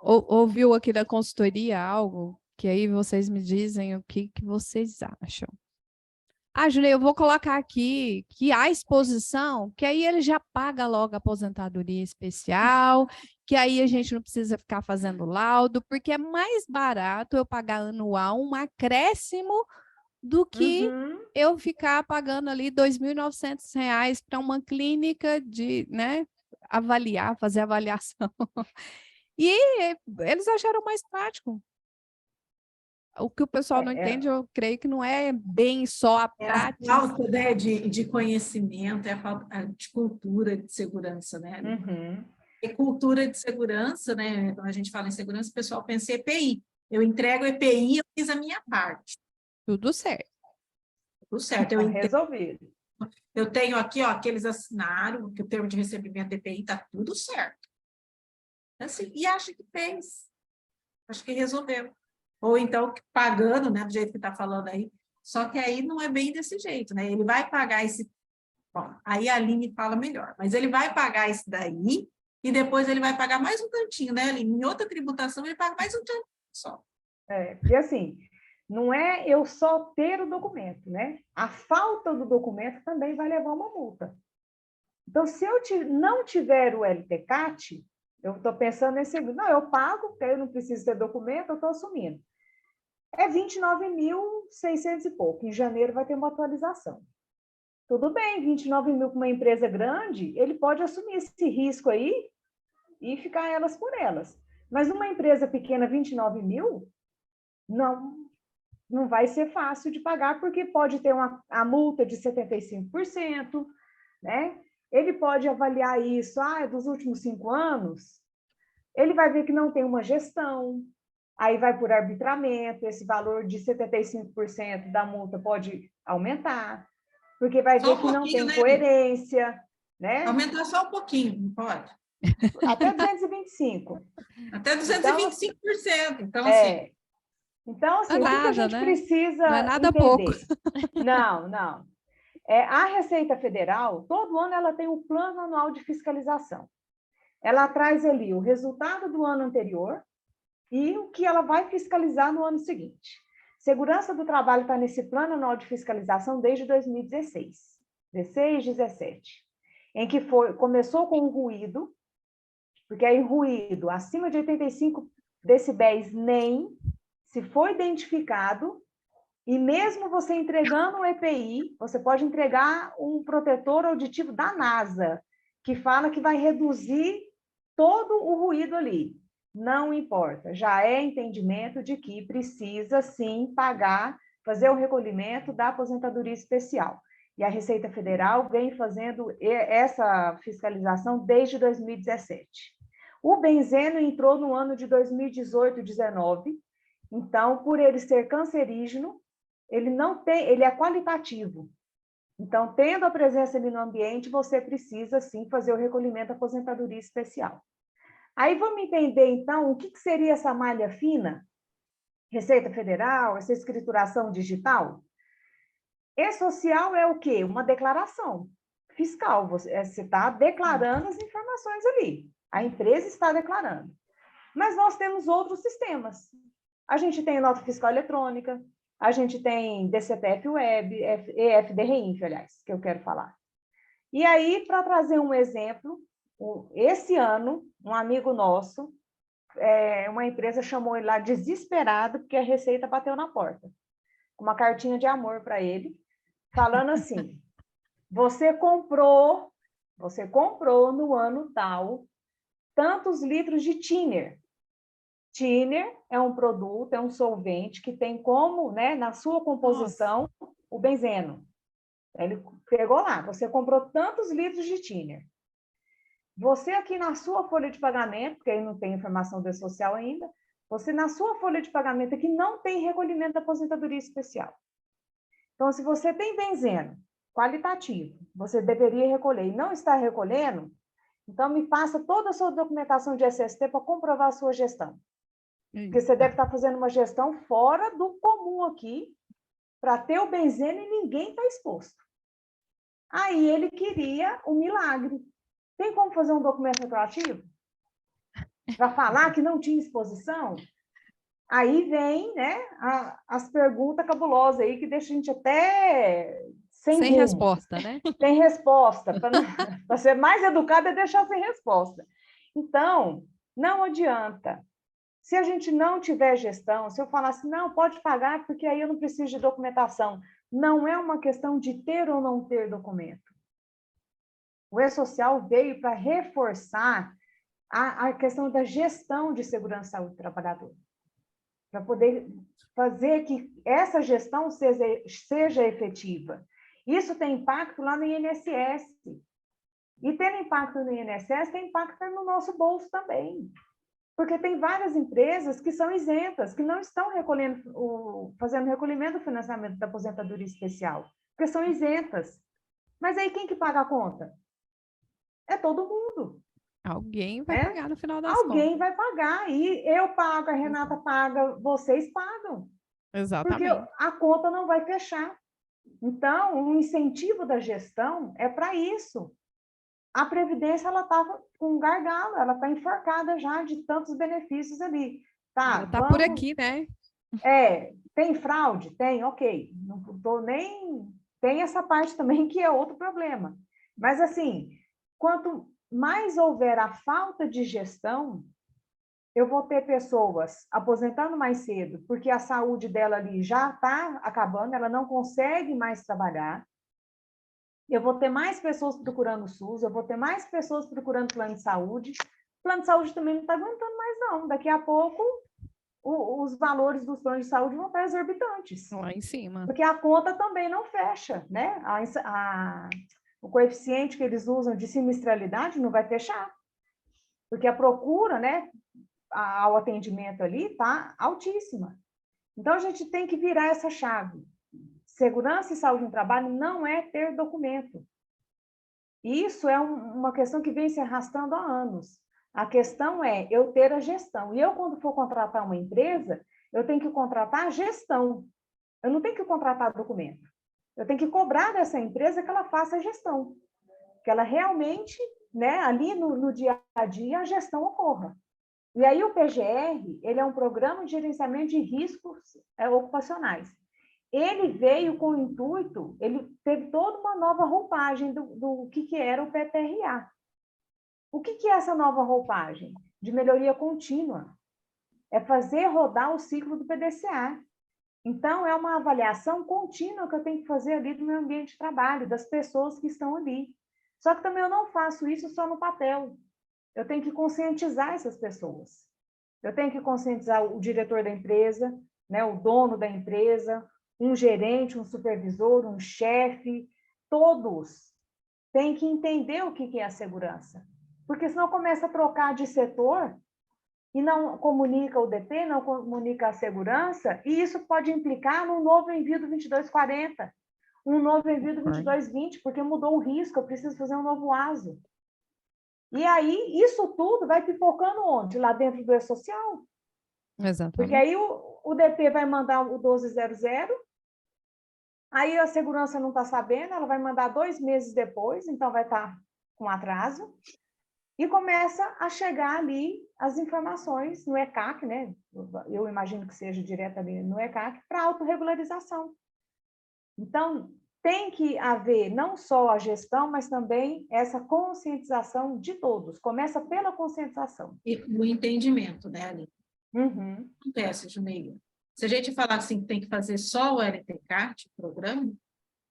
ouviu aqui da consultoria algo que aí vocês me dizem o que vocês acham. Ah, Julia, eu vou colocar aqui que há exposição, que aí ele já paga logo a aposentadoria especial, que aí a gente não precisa ficar fazendo laudo, porque é mais barato eu pagar anual um acréscimo do que Uhum. eu ficar pagando ali R$ 2.900 para uma clínica de, né, avaliar, fazer avaliação. E eles acharam mais prático. O que o pessoal não entende, eu creio que não é bem só a É a prática. falta, né, de conhecimento, é a falta de cultura de segurança, né? Uhum. E cultura de segurança, né? Quando a gente fala em segurança, o pessoal pensa em EPI. Eu entrego EPI, eu fiz a minha parte. Tudo certo. Tudo certo. Tá resolvido. Eu tenho aqui, ó, aqueles assinaram, que o termo de recebimento de EPI está tudo certo. Assim, e acha que fez. Acho que resolveu. Ou então, pagando, né, do jeito que está falando aí. Só que aí não é bem desse jeito, né? Ele vai pagar esse... Bom, aí a Aline fala melhor. Mas ele vai pagar esse daí e depois ele vai pagar mais um tantinho, né, Aline? Em outra tributação, ele paga mais um tantinho só. Porque assim, não é eu só ter o documento, né? A falta do documento também vai levar uma multa. Então, se eu não tiver o LTCAT, eu estou pensando nesse seguinte, não, eu pago, porque eu não preciso ter documento, eu estou assumindo. É 29.600 e pouco. Em janeiro vai ter uma atualização. Tudo bem, 29 mil para uma empresa grande, ele pode assumir esse risco aí e ficar elas por elas. Mas numa empresa pequena, 29 mil, não vai ser fácil de pagar, porque pode ter a multa de 75%, né? Ele pode avaliar isso, dos últimos 5 anos, ele vai ver que não tem uma gestão, aí vai por arbitramento, esse valor de 75% da multa pode aumentar, porque vai ver que não tem coerência, né? Aumentar só um pouquinho, não pode? Até 225. Até 225%. Então, assim... Então, assim, o que a gente precisa não é nada entender? pouco. Não. A Receita Federal, todo ano ela tem um plano anual de fiscalização. Ela traz ali o resultado do ano anterior e o que ela vai fiscalizar no ano seguinte. Segurança do Trabalho está nesse plano anual de fiscalização desde 2016, 16, 17, em que começou com o ruído, porque aí ruído acima de 85 decibéis nem, se for identificado, e mesmo você entregando um EPI, você pode entregar um protetor auditivo da NASA, que fala que vai reduzir todo o ruído ali. Não importa, já é entendimento de que precisa, sim, pagar, fazer o recolhimento da aposentadoria especial. E a Receita Federal vem fazendo essa fiscalização desde 2017. O benzeno entrou no ano de 2018, 19. Então, por ele ser cancerígeno, ele é qualitativo. Então, tendo a presença ali no ambiente, você precisa, sim, fazer o recolhimento da aposentadoria especial. Aí, vamos entender, então, o que seria essa malha fina? Receita Federal, essa escrituração digital. E-social é o quê? Uma declaração fiscal. Você está declarando as informações ali. A empresa está declarando. Mas nós temos outros sistemas. A gente tem nota fiscal eletrônica, a gente tem DCTF Web, EFD-REINF, aliás, que eu quero falar. E aí, para trazer um exemplo, esse ano, um amigo nosso, uma empresa chamou ele lá desesperado, porque a Receita bateu na porta. Uma cartinha de amor para ele, falando assim, você comprou no ano tal tantos litros de thinner. Thinner é um produto, é um solvente que tem como, né, na sua composição, o benzeno. Ele pegou lá, você comprou tantos litros de thinner. Você aqui na sua folha de pagamento, porque aí não tem informação do social ainda, você na sua folha de pagamento aqui não tem recolhimento da aposentadoria especial. Então, se você tem benzeno qualitativo, você deveria recolher e não está recolhendo, então me passa toda a sua documentação de SST para comprovar a sua gestão. Porque você deve estar fazendo uma gestão fora do comum aqui, para ter o benzeno e ninguém está exposto. Aí ele queria o milagre. Tem como fazer um documento retroativo? Para falar que não tinha exposição? Aí vem, né, as perguntas cabulosas aí, que deixa a gente até sem rumo. Resposta, né? Sem resposta. Para ser mais educada é deixar sem resposta. Então, não adianta. Se a gente não tiver gestão, se eu falar assim, não, pode pagar, porque aí eu não preciso de documentação. Não é uma questão de ter ou não ter documento. O E-Social veio para reforçar a questão da gestão de segurança e saúde do trabalhador, para poder fazer que essa gestão seja efetiva. Isso tem impacto lá no INSS. E tendo impacto no INSS, tem impacto no nosso bolso também. Porque tem várias empresas que são isentas, que não estão fazendo recolhimento do financiamento da aposentadoria especial, porque são isentas. Mas aí quem que paga a conta? É todo mundo. Alguém vai pagar no final das contas. Alguém vai pagar. E eu pago, a Renata paga, vocês pagam. Exatamente. Porque a conta não vai fechar. Então, o incentivo da gestão é para isso. A Previdência ela está com um gargalo, ela está enforcada já de tantos benefícios ali. Tá, está por aqui, né? Tem fraude? Tem, ok. Não estou nem... Tem essa parte também que é outro problema. Mas, assim, quanto mais houver a falta de gestão, eu vou ter pessoas aposentando mais cedo, porque a saúde dela ali já está acabando, ela não consegue mais trabalhar. Eu vou ter mais pessoas procurando o SUS, eu vou ter mais pessoas procurando plano de saúde. O plano de saúde também não está aguentando mais, não. Daqui a pouco, os valores dos planos de saúde vão estar exorbitantes. Lá em cima. Porque a conta também não fecha, né? O coeficiente que eles usam de sinistralidade não vai fechar. Porque a procura, né, ao atendimento ali está altíssima. Então, a gente tem que virar essa chave. Segurança e saúde no trabalho não é ter documento. Isso é uma questão que vem se arrastando há anos. A questão é eu ter a gestão. E eu, quando for contratar uma empresa, eu tenho que contratar a gestão. Eu não tenho que contratar documento. Eu tenho que cobrar dessa empresa que ela faça a gestão. Que ela realmente, né, ali no dia a dia, a gestão ocorra. E aí o PGR, ele é um programa de gerenciamento de riscos ocupacionais. Ele veio com o intuito, ele teve toda uma nova roupagem do que era o PTRA. O que é essa nova roupagem? De melhoria contínua. É fazer rodar o ciclo do PDCA. Então, é uma avaliação contínua que eu tenho que fazer ali do meu ambiente de trabalho, das pessoas que estão ali. Só que também eu não faço isso só no papel. Eu tenho que conscientizar essas pessoas. Eu tenho que conscientizar o diretor da empresa, né, o dono da empresa, um gerente, um supervisor, um chefe, todos têm que entender o que é a segurança. Porque senão começa a trocar de setor e não comunica o DP, não comunica a segurança, e isso pode implicar num novo envio do 2240, um novo envio do 2220, porque mudou o risco, eu preciso fazer um novo ASO. E aí, isso tudo vai pipocando onde? Lá dentro do E-Social. Porque Exatamente. aí o DP vai mandar o 1200, aí a segurança não está sabendo, ela vai mandar 2 meses depois, então vai estar com atraso, e começa a chegar ali as informações no ECAC, né? Eu imagino que seja direto ali no ECAC, para autorregularização. Então, tem que haver não só a gestão, mas também essa conscientização de todos. Começa pela conscientização. E o entendimento, né, Aline? Uhum. Acontece, Jumeira. Se a gente falar assim que tem que fazer só o LTCAT, o programa,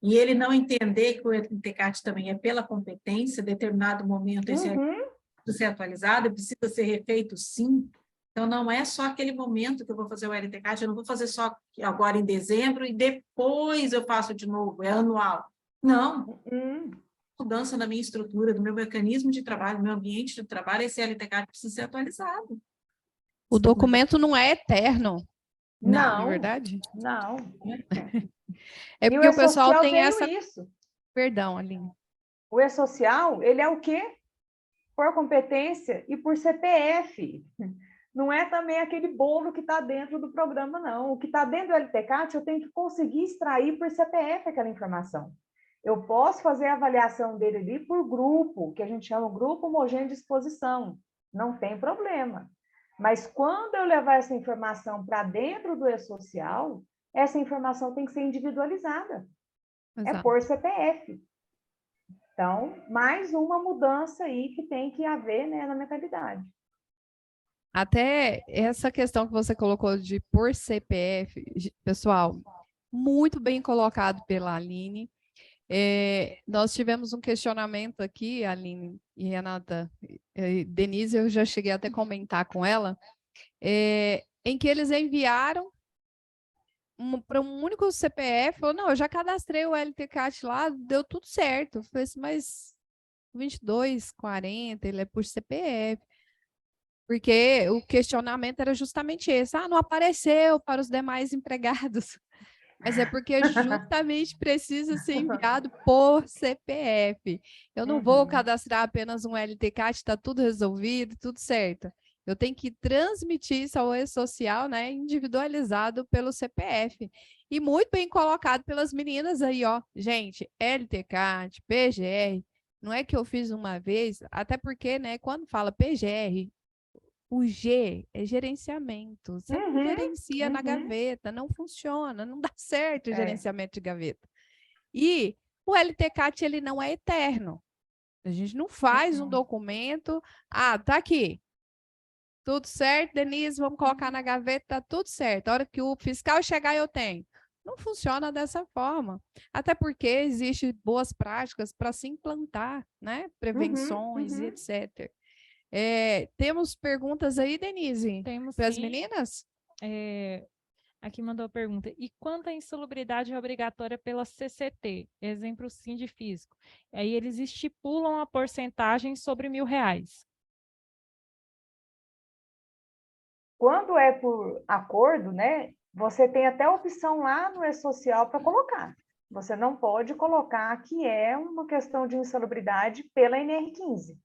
e ele não entender que o LTCAT também é pela competência, em determinado momento esse Uhum. precisa ser atualizado, precisa ser refeito, sim. Então, não é só aquele momento que eu vou fazer o LTCAT, eu não vou fazer só agora em dezembro e depois eu faço de novo, é anual. Não, Uhum. mudança na minha estrutura, do meu mecanismo de trabalho, do meu ambiente de trabalho, esse LTCAT precisa ser atualizado. O documento não é eterno, na Não, verdade. não. É E o porque o pessoal E-Social tem veio essa... isso. Perdão, Aline. O E-Social, ele é o quê? Por competência e por CPF. Não é também aquele bolo que está dentro do programa, não. O que está dentro do LTCAT, eu tenho que conseguir extrair por CPF aquela informação. Eu posso fazer a avaliação dele ali por grupo, que a gente chama grupo homogêneo de exposição. Não tem problema. Mas quando eu levar essa informação para dentro do E-Social, essa informação tem que ser individualizada. É Exato. por CPF. Então, mais uma mudança aí que tem que haver, né, na mentalidade. Até essa questão que você colocou de por CPF, pessoal, muito bem colocado pela Aline. Nós tivemos um questionamento aqui, Aline e Renata, Denise, eu já cheguei até a comentar com ela, em que eles enviaram para um único CPF, falou, não, eu já cadastrei o LTCAT lá, deu tudo certo. Eu falei assim, mas 2240, ele é por CPF. Porque o questionamento era justamente esse, não apareceu para os demais empregados. Mas é porque justamente precisa ser enviado por CPF. Eu não vou cadastrar apenas um LTCAT, está tudo resolvido, tudo certo. Eu tenho que transmitir isso ao E-Social, né, individualizado pelo CPF. E muito bem colocado pelas meninas aí, ó. Gente, LTCAT, PGR, não é que eu fiz uma vez, até porque, né, quando fala PGR, o G é gerenciamento. Você não gerencia na gaveta, não funciona, não dá certo o gerenciamento de gaveta. E o LTCAT, ele não é eterno. A gente não faz um documento, tá aqui. Tudo certo, Denise, vamos colocar na gaveta, tá tudo certo. A hora que o fiscal chegar, eu tenho. Não funciona dessa forma. Até porque existem boas práticas para se implantar, né? Prevenções e etc. Temos perguntas aí, Denise? Temos Para as sim. meninas? Aqui mandou a pergunta. E quanto à insalubridade obrigatória pela CCT? Exemplo, Sindifisco. Aí eles estipulam a porcentagem sobre R$1.000. Quando é por acordo, né, você tem até a opção lá no E-Social para colocar. Você não pode colocar que é uma questão de insalubridade pela NR15.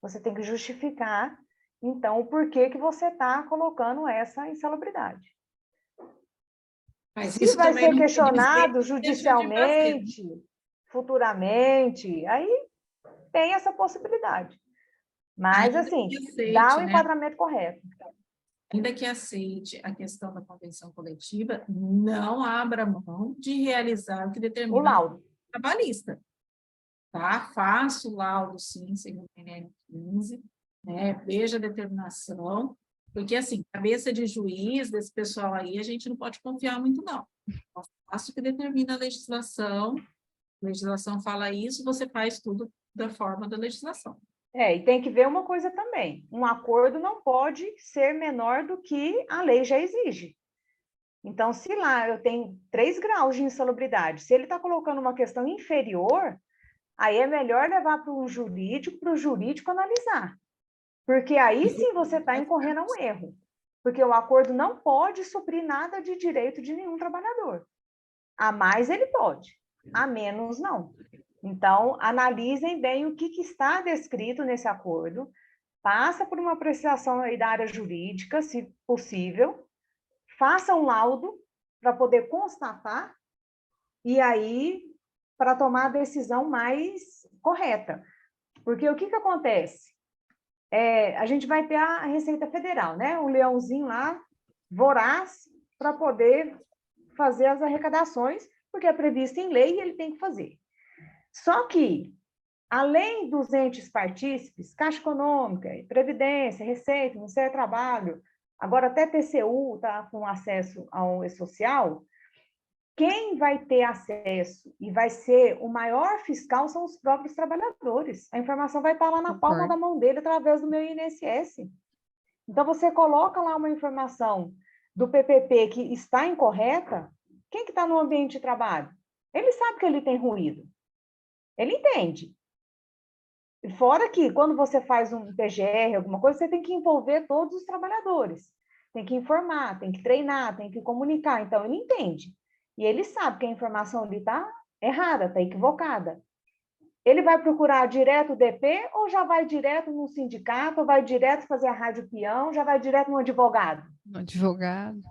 Você tem que justificar, então, o porquê que você está colocando essa insalubridade. Mas Se isso vai também ser não quer dizer questionado que deixa de fazer, né? judicialmente, futuramente, aí tem essa possibilidade. Mas, Ainda assim, que dá aceite, o né? enquadramento correto. Ainda que aceite a questão da convenção coletiva, não abra mão de realizar o que O determina laudo. o trabalhista. Tá? Faça o laudo, sim, segundo a NR15, né? Veja a determinação, porque, assim, cabeça de juiz desse pessoal aí, a gente não pode confiar muito, não. Faça o que determina a legislação fala isso, você faz tudo da forma da legislação. E tem que ver uma coisa também. Um acordo não pode ser menor do que a lei já exige. Então, se lá eu tenho 3 graus de insalubridade, se ele está colocando uma questão inferior, aí é melhor levar para o jurídico analisar. Porque aí sim você está incorrendo a um erro. Porque o acordo não pode suprir nada de direito de nenhum trabalhador. A mais ele pode, a menos não. Então, analisem bem o que está descrito nesse acordo, passa por uma apreciação aí da área jurídica, se possível, faça um laudo para poder constatar e aí para tomar a decisão mais correta. Porque o que acontece? A gente vai ter a Receita Federal, né? O leãozinho lá, voraz, para poder fazer as arrecadações, porque é previsto em lei e ele tem que fazer. Só que, além dos entes partícipes, Caixa Econômica, Previdência, Receita, Ministério do Trabalho, agora até TCU está com acesso ao E-Social, quem vai ter acesso e vai ser o maior fiscal são os próprios trabalhadores. A informação vai estar lá na palma da mão dele através do meu INSS. Então, você coloca lá uma informação do PPP que está incorreta, quem que está no ambiente de trabalho? Ele sabe que ele tem ruído. Ele entende. Fora que, quando você faz um PGR, alguma coisa, você tem que envolver todos os trabalhadores. Tem que informar, tem que treinar, tem que comunicar. Então, ele entende. E ele sabe que a informação ali está errada, está equivocada. Ele vai procurar direto o DP ou já vai direto no sindicato, ou vai direto fazer a rádio peão, já vai direto no advogado? No advogado.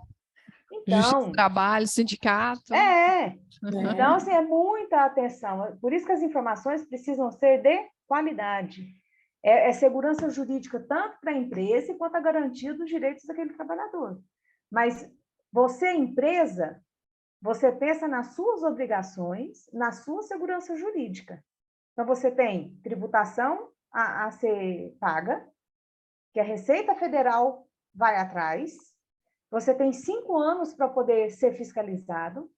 Então, Justiça do Trabalho, sindicato. Então, assim, é muita atenção. Por isso que as informações precisam ser de qualidade. É segurança jurídica tanto para a empresa quanto a garantia dos direitos daquele trabalhador. Mas você, empresa, você pensa nas suas obrigações, na sua segurança jurídica. Então, você tem tributação a ser paga, que a Receita Federal vai atrás. Você tem 5 anos para poder ser fiscalizado.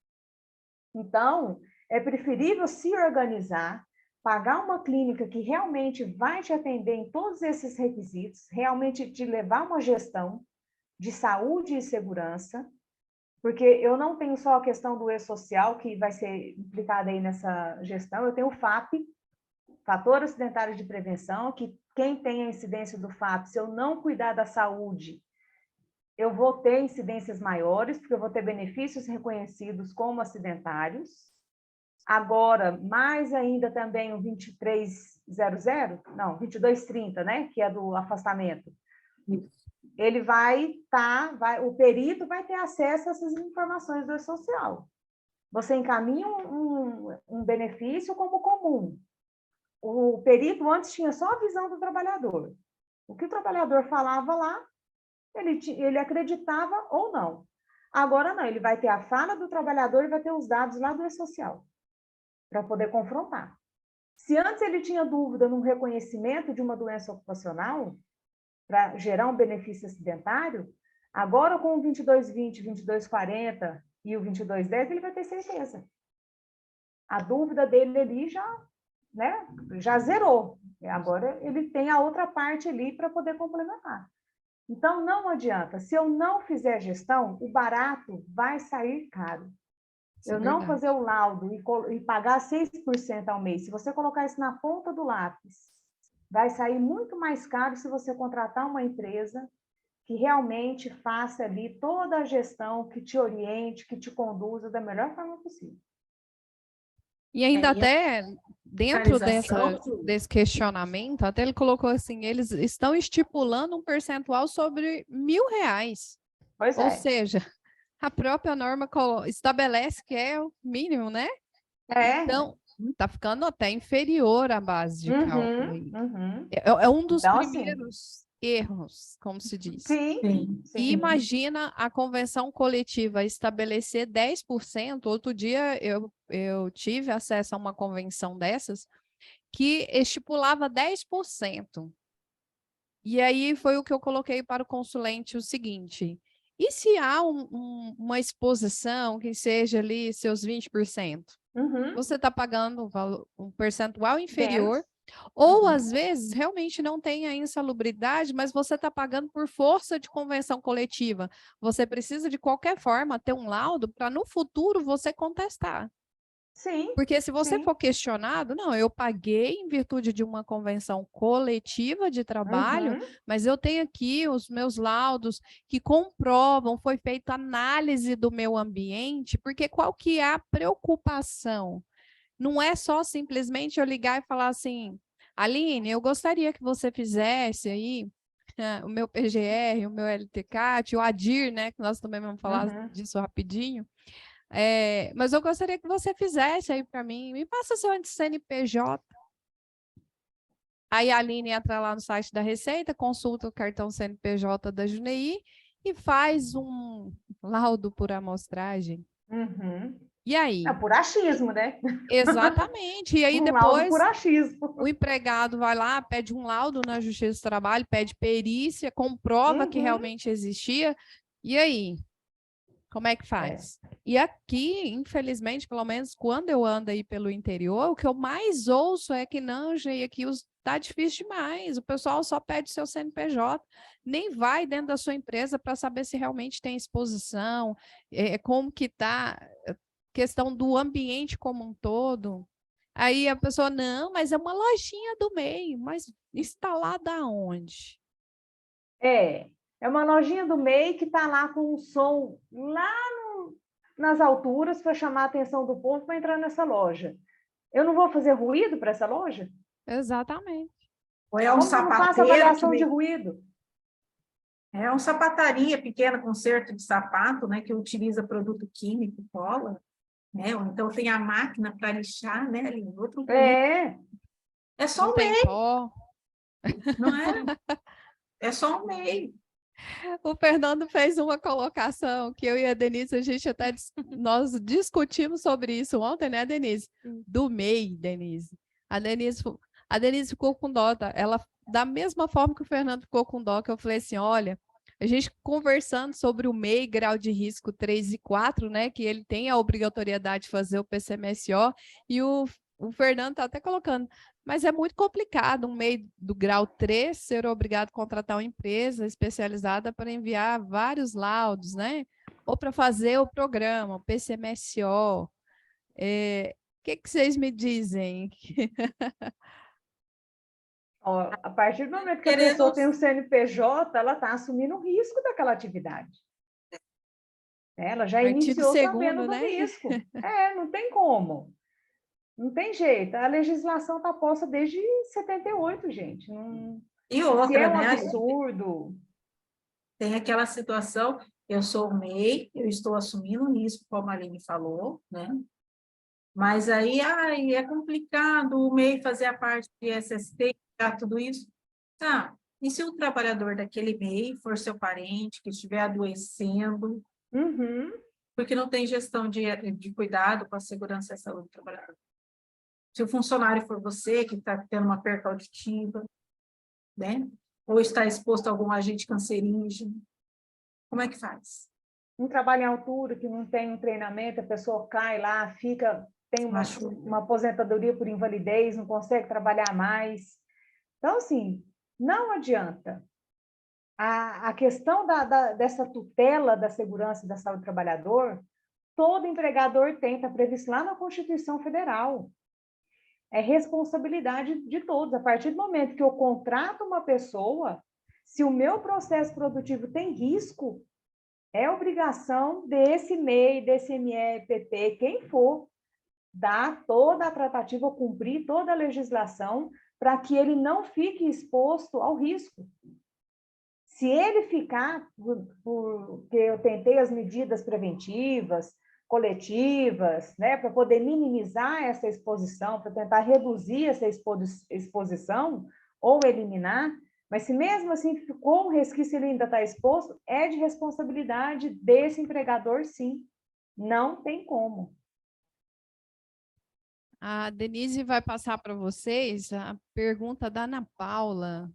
Então, é preferível se organizar, pagar uma clínica que realmente vai te atender em todos esses requisitos, realmente te levar uma gestão de saúde e segurança, porque eu não tenho só a questão do E-Social, que vai ser implicada aí nessa gestão, eu tenho o FAP, Fator Acidentário de Prevenção, que quem tem a incidência do FAP, se eu não cuidar da saúde, eu vou ter incidências maiores, porque eu vou ter benefícios reconhecidos como acidentários. Agora, mais ainda também o 2230, né, que é do afastamento. Ele o perito vai ter acesso a essas informações do E-Social. Você encaminha um benefício como comum. O perito antes tinha só a visão do trabalhador. O que o trabalhador falava lá, ele acreditava ou não. Agora não, ele vai ter a fala do trabalhador e vai ter os dados lá do E-Social, para poder confrontar. Se antes ele tinha dúvida no reconhecimento de uma doença ocupacional, para gerar um benefício acidentário, agora com o 2220, 2240 e o 2210, ele vai ter certeza. A dúvida dele ali já zerou. Agora ele tem a outra parte ali para poder complementar. Então, não adianta. Se eu não fizer gestão, o barato vai sair caro. Eu não fazer o laudo e pagar 6% ao mês, se você colocar isso na ponta do lápis, vai sair muito mais caro se você contratar uma empresa que realmente faça ali toda a gestão, que te oriente, que te conduza da melhor forma possível. E ainda até dentro desse questionamento, até ele colocou assim, eles estão estipulando um percentual sobre R$1.000. Pois Ou seja, a própria norma estabelece que é o mínimo, né? Então, está ficando até inferior à base de cálculo. É um dos primeiros erros, como se diz. Sim. E imagina a convenção coletiva estabelecer 10%. Outro dia eu tive acesso a uma convenção dessas que estipulava 10%. E aí foi o que eu coloquei para o consulente o seguinte: e se há uma exposição que seja ali seus 20%? Você está pagando um percentual inferior, ou às vezes realmente não tem a insalubridade, mas você está pagando por força de convenção coletiva. Você precisa de qualquer forma ter um laudo para no futuro você contestar. Sim. Porque se você for questionado, não, eu paguei em virtude de uma convenção coletiva de trabalho, mas eu tenho aqui os meus laudos que comprovam, foi feita análise do meu ambiente, porque qual que é a preocupação? Não é só simplesmente eu ligar e falar assim, Aline, eu gostaria que você fizesse aí o meu PGR, o meu LTCAT, o ADIR, né, que nós também vamos falar Uhum. disso rapidinho. Mas eu gostaria que você fizesse aí para mim, me passa seu CNPJ. Aí a Aline entra lá no site da Receita, consulta o cartão CNPJ da Juneí e faz um laudo por amostragem. Uhum. E É aí? por achismo, né? Exatamente. E aí Um laudo por depois achismo. o empregado vai lá, pede um laudo na Justiça do Trabalho, pede perícia, comprova que Uhum. realmente existia. E aí? Como é que faz? E aqui, infelizmente, pelo menos quando eu ando aí pelo interior, o que eu mais ouço é que não, gente, aqui tá difícil demais. O pessoal só pede seu CNPJ, nem vai dentro da sua empresa para saber se realmente tem exposição, como que tá questão do ambiente como um todo. Aí a pessoa, não, mas é uma lojinha do meio, mas instalada onde? É uma lojinha do MEI que está lá com um som lá nas alturas para chamar a atenção do povo para entrar nessa loja. Eu não vou fazer ruído para essa loja? Exatamente. Ou é um Como que eu não faço sapateiro avaliação de ruído? é uma sapataria pequena, conserto de sapato, né, que utiliza produto químico, cola, né? Ou então tem a máquina para lixar, né, ali, outro ruído. É, É só Não um tem meio, pó. não é? É só um meio. O Fernando fez uma colocação que eu e a Denise, a gente até nós discutimos sobre isso ontem, né, Denise? Do MEI, Denise. A Denise, a Denise ficou com dó, tá? Ela, da mesma forma que o Fernando ficou com dó, que eu falei assim, olha, a gente conversando sobre o MEI, grau de risco 3 e 4, né, que ele tem a obrigatoriedade de fazer o PCMSO, e o Fernando está até colocando, mas é muito complicado um MEI do grau 3 ser obrigado a contratar uma empresa especializada para enviar vários laudos, né? Ou para fazer o programa, o PCMSO. O que vocês me dizem? ó, a partir do momento que a Querendo, pessoa tem um CNPJ, ela está assumindo o risco daquela atividade. Ela já Artigo iniciou sabendo 2º, do né? risco. Não tem como. Não tem jeito. A legislação está posta desde 78, gente. e Se é outra, um né? absurdo. Tem aquela situação, eu sou o MEI, eu estou assumindo o risco, como a Aline falou, né? Mas aí, ai, é complicado o MEI fazer a parte de SST, tudo isso. Tá, e se o trabalhador daquele MEI for seu parente, que estiver adoecendo, Uhum. porque não tem gestão de cuidado com a segurança e a saúde do trabalhador? Se o funcionário for você, que está tendo uma perca auditiva, né? Ou está exposto a algum agente cancerígeno, como é que faz? Um trabalho em altura que não tem um treinamento, a pessoa cai lá, tem uma aposentadoria por invalidez, não consegue trabalhar mais. Então, assim, não adianta. A questão dessa tutela da segurança e da saúde do trabalhador, todo empregador tem, está previsto lá na Constituição Federal. É responsabilidade de todos. A partir do momento que eu contrato uma pessoa, se o meu processo produtivo tem risco, é obrigação desse MEI, desse MEPP, quem for, dar toda a tratativa, cumprir toda a legislação para que ele não fique exposto ao risco. Se ele ficar, porque eu tentei as medidas preventivas, coletivas, né, para poder minimizar essa exposição, para tentar reduzir essa exposição ou eliminar, mas se mesmo assim ficou um resquício e ele ainda está exposto, é de responsabilidade desse empregador, sim. Não tem como. A Denise vai passar para vocês a pergunta da Ana Paula.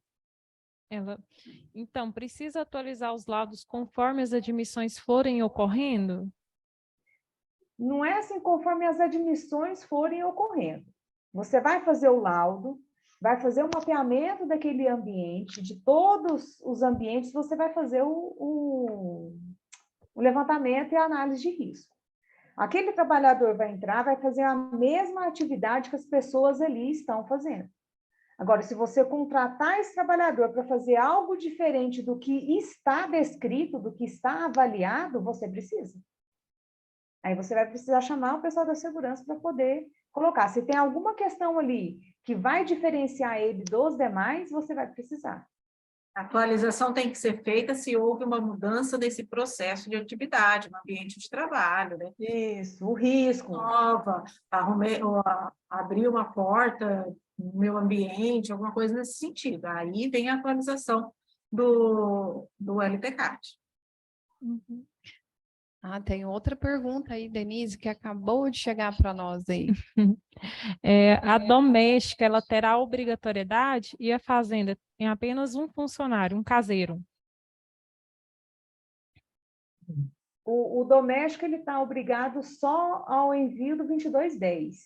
Então, precisa atualizar os laudos conforme as admissões forem ocorrendo? Não é assim conforme as admissões forem ocorrendo. Você vai fazer o laudo, vai fazer o mapeamento daquele ambiente, de todos os ambientes, você vai fazer o levantamento e a análise de risco. Aquele trabalhador vai entrar, vai fazer a mesma atividade que as pessoas ali estão fazendo. Agora, se você contratar esse trabalhador para fazer algo diferente do que está descrito, do que está avaliado, você precisa. Aí você vai precisar chamar o pessoal da segurança para poder colocar. Se tem alguma questão ali que vai diferenciar ele dos demais, você vai precisar. A atualização tem que ser feita se houve uma mudança nesse processo de atividade, no ambiente de trabalho, né? Isso, o risco. Nova, abrir uma porta no meu ambiente, alguma coisa nesse sentido. Aí vem a atualização do LTCAT. Uhum. Ah, tem outra pergunta aí, Denise, que acabou de chegar para nós aí. A doméstica, ela terá obrigatoriedade e a fazenda tem apenas um funcionário, um caseiro. O doméstico ele está obrigado só ao envio do 2210,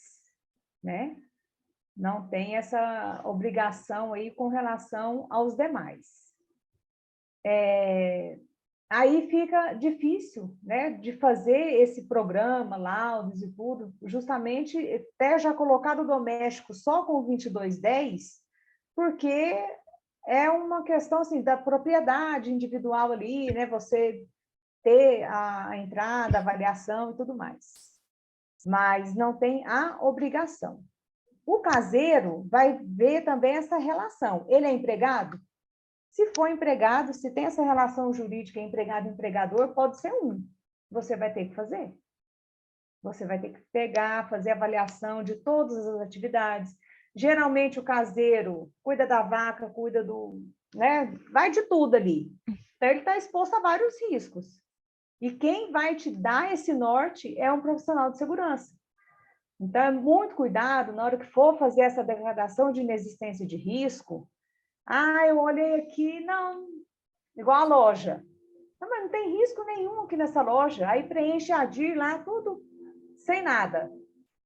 né? Não tem essa obrigação aí com relação aos demais. Aí fica difícil, né, de fazer esse programa, laudos e tudo, justamente até já colocar o doméstico só com o 2210, porque é uma questão assim da propriedade individual ali, né, você ter a entrada, a avaliação e tudo mais. Mas não tem a obrigação. O caseiro vai ver também essa relação. Ele é empregado? Se for empregado, se tem essa relação jurídica empregado-empregador, pode ser um. Você vai ter que fazer. Você vai ter que pegar, fazer avaliação de todas as atividades. Geralmente o caseiro cuida da vaca, cuida do, né? Vai de tudo ali. Então ele está exposto a vários riscos. E quem vai te dar esse norte é um profissional de segurança. Então é muito cuidado na hora que for fazer essa declaração de inexistência de risco. Ah, eu olhei aqui, não, igual a loja. Não, mas não tem risco nenhum aqui nessa loja. Aí preenche a DIR lá, tudo sem nada.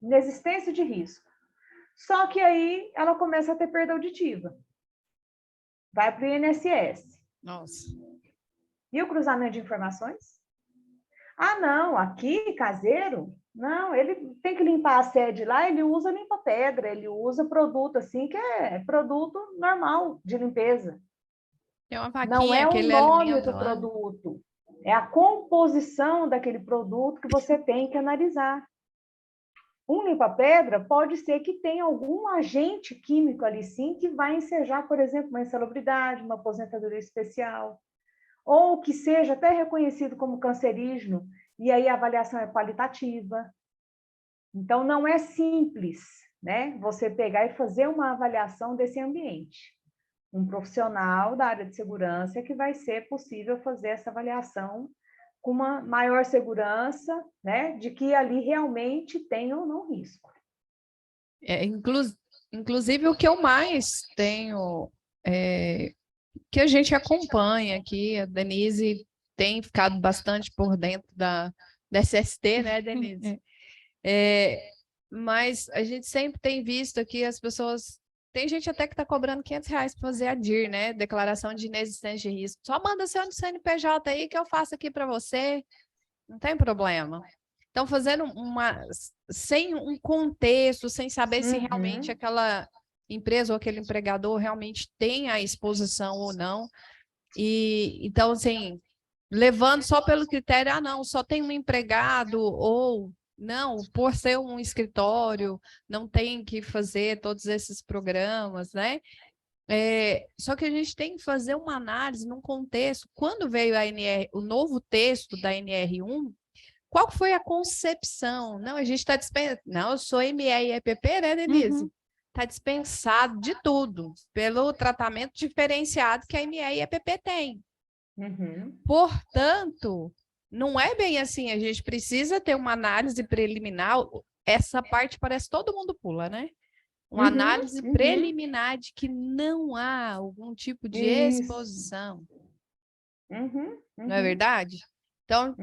Inexistência de risco. Só que aí ela começa a ter perda auditiva. Vai para o INSS. Nossa. E o cruzamento de informações? Ah, não, aqui, caseiro, não, ele tem que limpar a sede lá, ele usa limpa-pedra, ele usa produto assim, que é produto normal de limpeza. Tem uma Não vaquinha é que o ele nome alimenta do lá. produto, é a composição daquele produto que você tem que analisar. Um limpa-pedra pode ser que tenha algum agente químico ali sim que vai ensejar, por exemplo, uma insalubridade, uma aposentadoria especial, ou que seja até reconhecido como cancerígeno, e aí a avaliação é qualitativa. Então, não é simples, né, você pegar e fazer uma avaliação desse ambiente. Um profissional da área de segurança é que vai ser possível fazer essa avaliação com uma maior segurança, né, de que ali realmente tem ou não risco. Inclusive, o que eu mais tenho, que a gente acompanha aqui, a Denise tem ficado bastante por dentro da SST, né, Denise? Mas a gente sempre tem visto aqui as pessoas... Tem gente até que está cobrando R$500 para fazer a DIR, né? Declaração de inexistência de risco. Só manda seu CNPJ aí que eu faço aqui para você. Não tem problema. Então, fazendo sem um contexto, sem saber se realmente aquela empresa ou aquele empregador realmente tem a exposição ou não. E então, assim, levando só pelo critério, não, só tem um empregado ou... Não, por ser um escritório, não tem que fazer todos esses programas, né? Só que a gente tem que fazer uma análise num contexto. Quando veio o novo texto da NR1, qual foi a concepção? Não, a gente está dispensado. Não, eu sou ME e EPP, né, Denise? Está dispensado de tudo, pelo tratamento diferenciado que a ME e EPP tem. Portanto, não é bem assim, a gente precisa ter uma análise preliminar, essa parte parece que todo mundo pula, né? Uma análise preliminar de que não há algum tipo de exposição. Não é verdade? Então,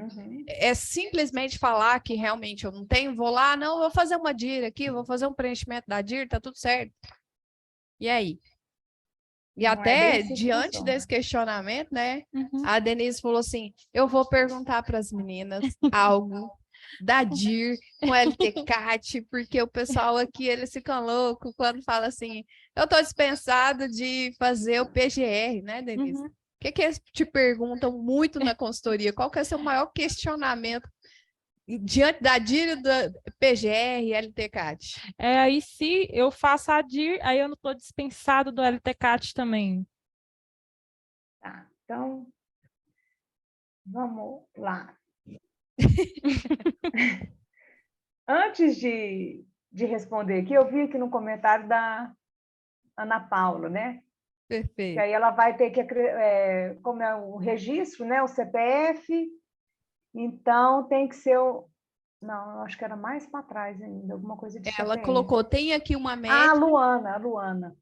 é simplesmente falar que realmente eu não tenho, vou lá, não, vou fazer uma DIR aqui, vou fazer um preenchimento da DIR, tá tudo certo. E aí? E Não até assim diante desse questionamento, né? A Denise falou assim: eu vou perguntar para as meninas algo da DIR com LTCAT, porque o pessoal aqui eles ficam loucos quando fala assim: eu estou dispensado de fazer o PGR, né, Denise? O que eles te perguntam muito na consultoria? Qual que é o seu maior questionamento diante da DIR e do PGR e LTCAT? Aí se eu faço a DIR, aí eu não estou dispensado do LTCAT também. Tá, então, vamos lá. Antes de responder aqui, eu vi aqui no comentário da Ana Paula, né? Que Perfeito. aí ela vai ter que, como é o registro, né? O CPF, então tem que ser o... Não, eu acho que era mais para trás ainda, alguma coisa de Ela CPF. colocou, tem aqui uma Ah, médica. a Luana.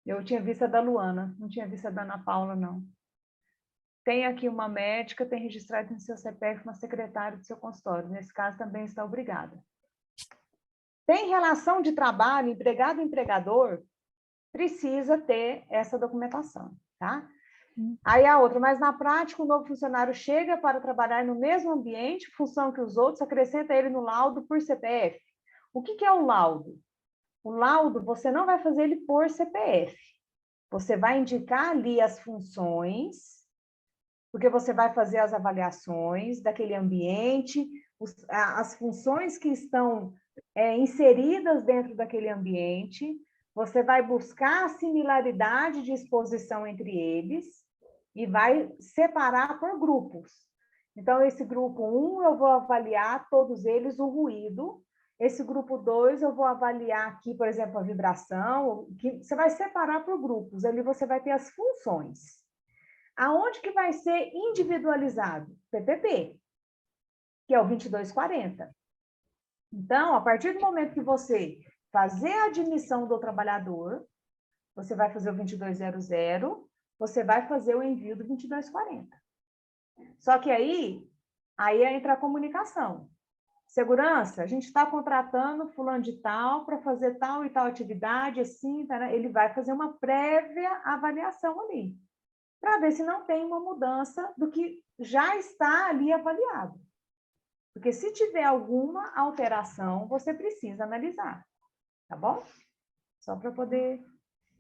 Eu tinha visto a da Luana, não tinha visto a da Ana Paula, não. Tem aqui uma médica, tem registrado no seu CPF uma secretária do seu consultório. Nesse caso, também está obrigada. Tem relação de trabalho, empregado-empregador, precisa ter essa documentação, tá? Aí a outra, mas na prática o novo funcionário chega para trabalhar no mesmo ambiente, função que os outros, acrescenta ele no laudo por CPF. O que é o laudo? O laudo, você não vai fazer ele por CPF. Você vai indicar ali as funções, porque você vai fazer as avaliações daquele ambiente, as funções que estão inseridas dentro daquele ambiente, você vai buscar a similaridade de exposição entre eles e vai separar por grupos. Então, esse grupo 1, eu vou avaliar todos eles o ruído. Esse grupo 2, eu vou avaliar aqui, por exemplo, a vibração. Você vai separar por grupos, ali você vai ter as funções. Aonde que vai ser individualizado? PPP, que é o 2240. Então, a partir do momento que você fazer a admissão do trabalhador, você vai fazer o 2200, você vai fazer o envio do 2240. Só que aí entra a comunicação. Segurança, a gente está contratando fulano de tal para fazer tal e tal atividade, assim, ele vai fazer uma prévia avaliação ali, para ver se não tem uma mudança do que já está ali avaliado. Porque se tiver alguma alteração, você precisa analisar, tá bom? Só para poder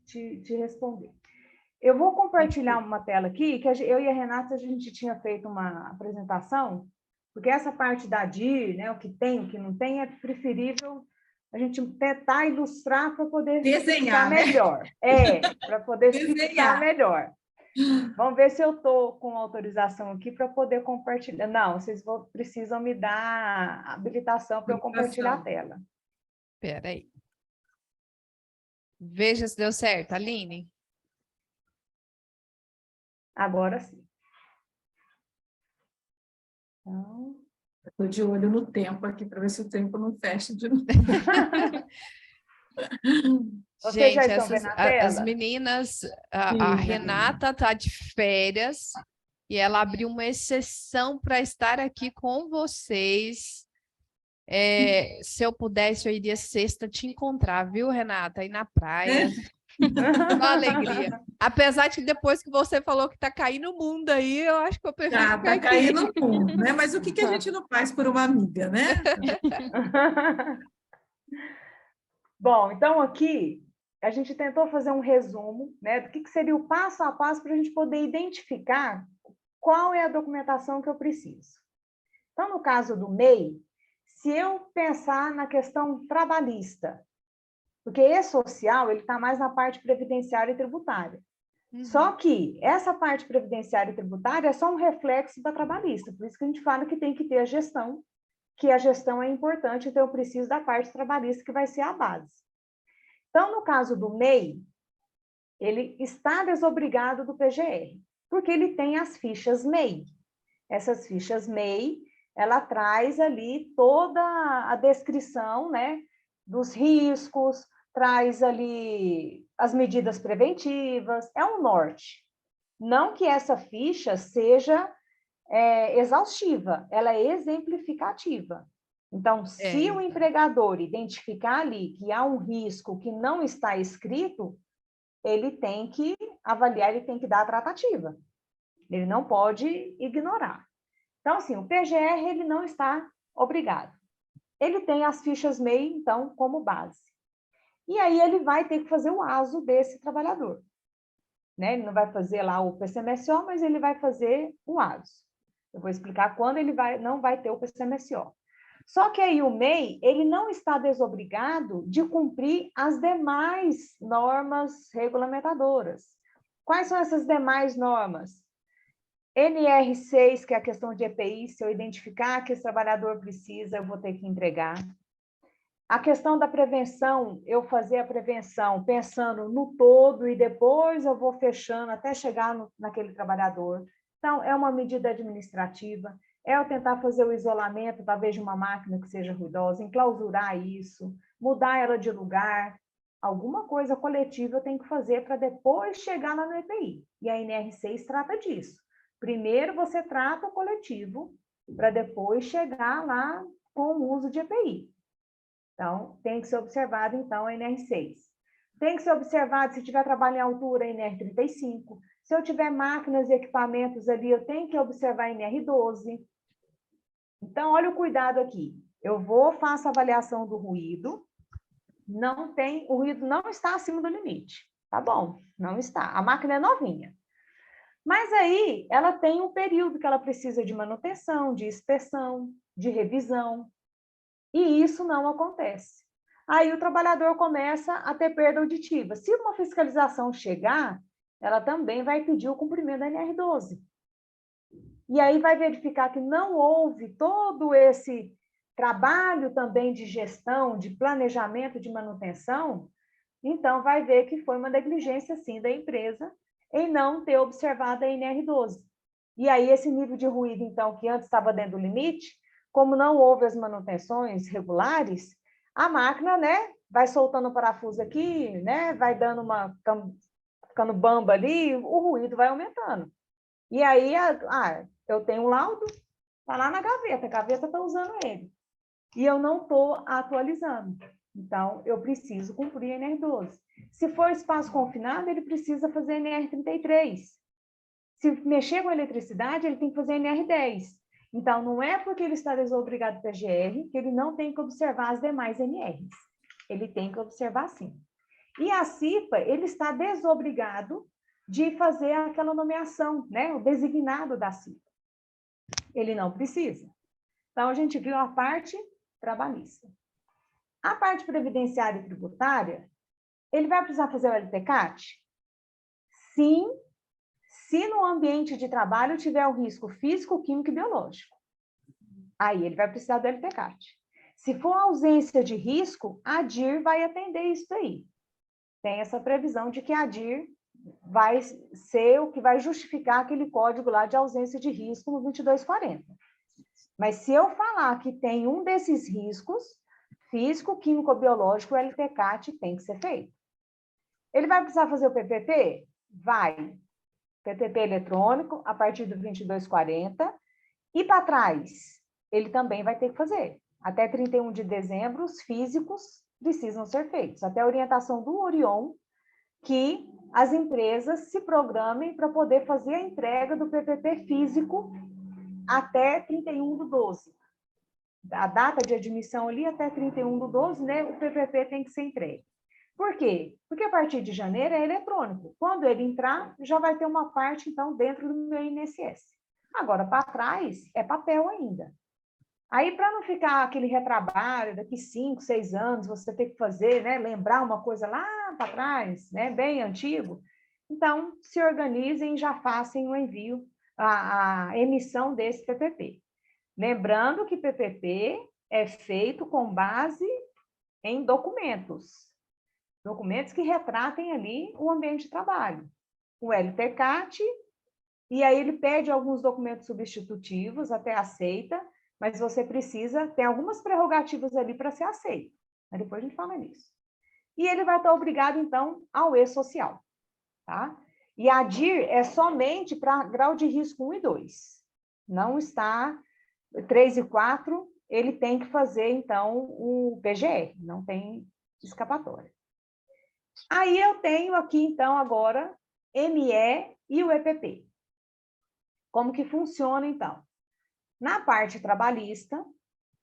te responder. Eu vou compartilhar uma tela aqui, que eu e a Renata, a gente tinha feito uma apresentação, porque essa parte da DIR, né, o que tem, o que não tem, é preferível a gente tentar ilustrar para poder Desenhar, explicar né? melhor. Para poder explicar melhor. Vamos ver se eu estou com autorização aqui para poder compartilhar. Não, vocês precisam me dar habilitação para eu compartilhar a tela. Espera aí. Veja se deu certo, Aline. Agora sim. Então... Estou de olho no tempo aqui, para ver se o tempo não fecha de novo. Vocês já Gente, estão vendo a tela? as meninas, a Renata está de férias e ela abriu uma exceção para estar aqui com vocês. Se eu pudesse, eu iria sexta te encontrar, viu, Renata? Aí na praia. Só alegria. Apesar de que depois que você falou que está caindo o mundo aí, eu acho que eu prefiro ficar Tá aqui. caindo o mundo, né? Mas o que a gente não faz por uma amiga, né? Bom, então aqui a gente tentou fazer um resumo, né, do que seria o passo a passo para a gente poder identificar qual é a documentação que eu preciso. Então, no caso do MEI, se eu pensar na questão trabalhista, porque e-social ele está mais na parte previdenciária e tributária. Só que essa parte previdenciária e tributária é só um reflexo da trabalhista, por isso que a gente fala que tem que ter a gestão, que a gestão é importante, então eu preciso da parte trabalhista, que vai ser a base. Então, no caso do MEI, ele está desobrigado do PGR, porque ele tem as fichas MEI. Essas fichas MEI, ela traz ali toda a descrição, né, dos riscos, traz ali as medidas preventivas, é um norte. Não que essa ficha seja exaustiva, ela é exemplificativa. Então, se o empregador identificar ali que há um risco que não está escrito, ele tem que avaliar, ele tem que dar a tratativa. Ele não pode ignorar. Então, assim, o PGR ele não está obrigado. Ele tem as fichas MEI, então, como base. E aí ele vai ter que fazer o ASO desse trabalhador. Né? Ele não vai fazer lá o PCMSO, mas ele vai fazer o ASO. Eu vou explicar quando ele não vai ter o PCMSO. Só que aí o MEI, ele não está desobrigado de cumprir as demais normas regulamentadoras. Quais são essas demais normas? NR6, que é a questão de EPI, se eu identificar que esse trabalhador precisa, eu vou ter que entregar. A questão da prevenção, eu fazer a prevenção pensando no todo e depois eu vou fechando até chegar naquele trabalhador. Então, é uma medida administrativa, é eu tentar fazer o isolamento, talvez, de uma máquina que seja ruidosa, enclausurar isso, mudar ela de lugar. Alguma coisa coletiva eu tenho que fazer para depois chegar lá no EPI. E a NR6 trata disso. Primeiro você trata o coletivo, para depois chegar lá com o uso de EPI. Então, tem que ser observado, então, a NR6. Tem que ser observado, se tiver trabalho em altura, a NR35. Se eu tiver máquinas e equipamentos ali, eu tenho que observar a NR12. Então, olha o cuidado aqui. Eu vou, faço a avaliação do ruído. O ruído não está acima do limite. Tá bom, não está. A máquina é novinha. Mas aí, ela tem um período que ela precisa de manutenção, de inspeção, de revisão. E isso não acontece. Aí o trabalhador começa a ter perda auditiva. Se uma fiscalização chegar, ela também vai pedir o cumprimento da NR12. E aí vai verificar que não houve todo esse trabalho também de gestão, de planejamento, de manutenção, então vai ver que foi uma negligência, sim, da empresa em não ter observado a NR12. E aí esse nível de ruído, então, que antes estava dentro do limite, como não houve as manutenções regulares, a máquina, né, vai soltando o parafuso aqui, né, vai dando ficando bamba ali, o ruído vai aumentando. E aí, eu tenho um laudo, está lá na gaveta, a gaveta está usando ele. E eu não estou atualizando. Então, eu preciso cumprir a NR12. Se for espaço confinado, ele precisa fazer NR33. Se mexer com eletricidade, ele tem que fazer NR10. Então, não é porque ele está desobrigado do PGR que ele não tem que observar as demais NRs. Ele tem que observar sim. E a CIPA, ele está desobrigado de fazer aquela nomeação, né? O designado da CIPA. Ele não precisa. Então, a gente viu a parte trabalhista. A parte previdenciária e tributária, ele vai precisar fazer o LTCAT? Sim, se no ambiente de trabalho tiver o risco físico, químico e biológico. Aí ele vai precisar do LTCAT. Se for ausência de risco, a DIR vai atender isso aí. Tem essa previsão de que a DIR vai ser o que vai justificar aquele código lá de ausência de risco no 2240. Mas se eu falar que tem um desses riscos, físico, químico ou biológico, o LTCAT tem que ser feito. Ele vai precisar fazer o PPP? Vai. PPP eletrônico, a partir do 2240. E para trás, ele também vai ter que fazer. Até 31 de dezembro, os físicos precisam ser feitos. Até a orientação do Orion, que as empresas se programem para poder fazer a entrega do PPP físico até 31/12. A data de admissão ali, até 31/12, né? O PPP tem que ser entregue. Por quê? Porque a partir de janeiro é eletrônico. Quando ele entrar, já vai ter uma parte, então, dentro do meu INSS. Agora, para trás, é papel ainda. Aí, para não ficar aquele retrabalho, daqui 5, 6 anos, você tem que fazer, né? Lembrar uma coisa lá para trás, né? Bem antigo. Então, se organizem e já façam o envio, a emissão desse PPP. Lembrando que PPP é feito com base em documentos. Documentos que retratem ali o ambiente de trabalho. O LTCAT, e aí ele pede alguns documentos substitutivos, até aceita, mas você precisa, tem algumas prerrogativas ali para ser aceito. Mas depois a gente fala nisso. E ele vai estar obrigado, então, ao E-Social. Tá? E a DIR é somente para grau de risco 1 e 2. Não está 3 e 4, ele tem que fazer, então, o PGR, não tem escapatória. Aí eu tenho aqui, então, agora, ME e o EPP. Como que funciona, então? Na parte trabalhista,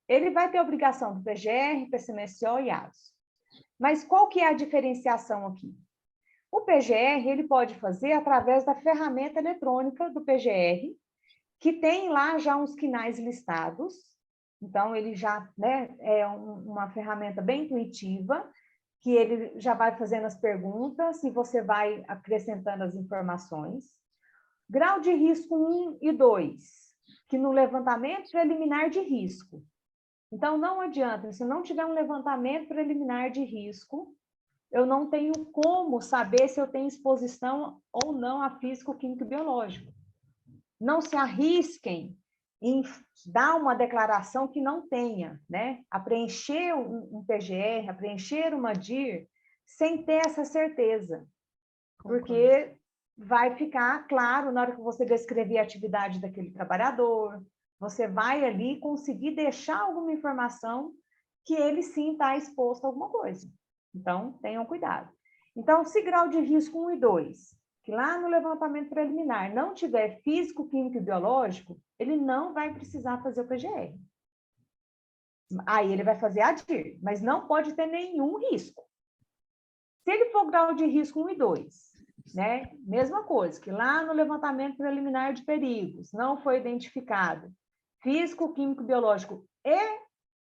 ele vai ter obrigação do PGR, PCMSO e ASO. Mas qual que é a diferenciação aqui? O PGR, ele pode fazer através da ferramenta eletrônica do PGR, que tem lá já uns quinais listados. Então, ele já, né, é uma ferramenta bem intuitiva, que ele já vai fazendo as perguntas e você vai acrescentando as informações. Grau de risco 1 e 2, que no levantamento preliminar de risco. Então, não adianta, se não tiver um levantamento preliminar de risco, eu não tenho como saber se eu tenho exposição ou não a físico, químico e biológico. Não se arrisquem em dar uma declaração que não tenha, né? A preencher um PGR, a preencher uma DIR, sem ter essa certeza. Porque vai ficar claro na hora que você descrever a atividade daquele trabalhador, você vai ali conseguir deixar alguma informação que ele sim está exposto a alguma coisa. Então, tenham cuidado. Então, se grau de risco 1 e 2, que lá no levantamento preliminar não tiver físico, químico e biológico, ele não vai precisar fazer o PGR. Aí ele vai fazer a DIR, mas não pode ter nenhum risco. Se ele for grau de risco 1 e 2, né? Mesma coisa, que lá no levantamento preliminar de perigos não foi identificado físico, químico, biológico e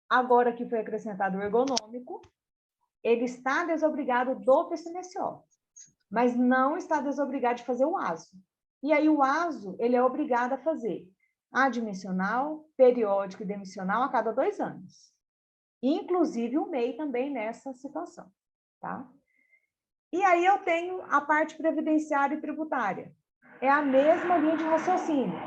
agora que foi acrescentado o ergonômico, ele está desobrigado do PCMSO, mas não está desobrigado de fazer o ASO. E aí o ASO, ele é obrigado a fazer adimensional, periódico e demissional a cada 2 anos. Inclusive o MEI também nessa situação, tá? E aí eu tenho a parte previdenciária e tributária. É a mesma linha de raciocínio.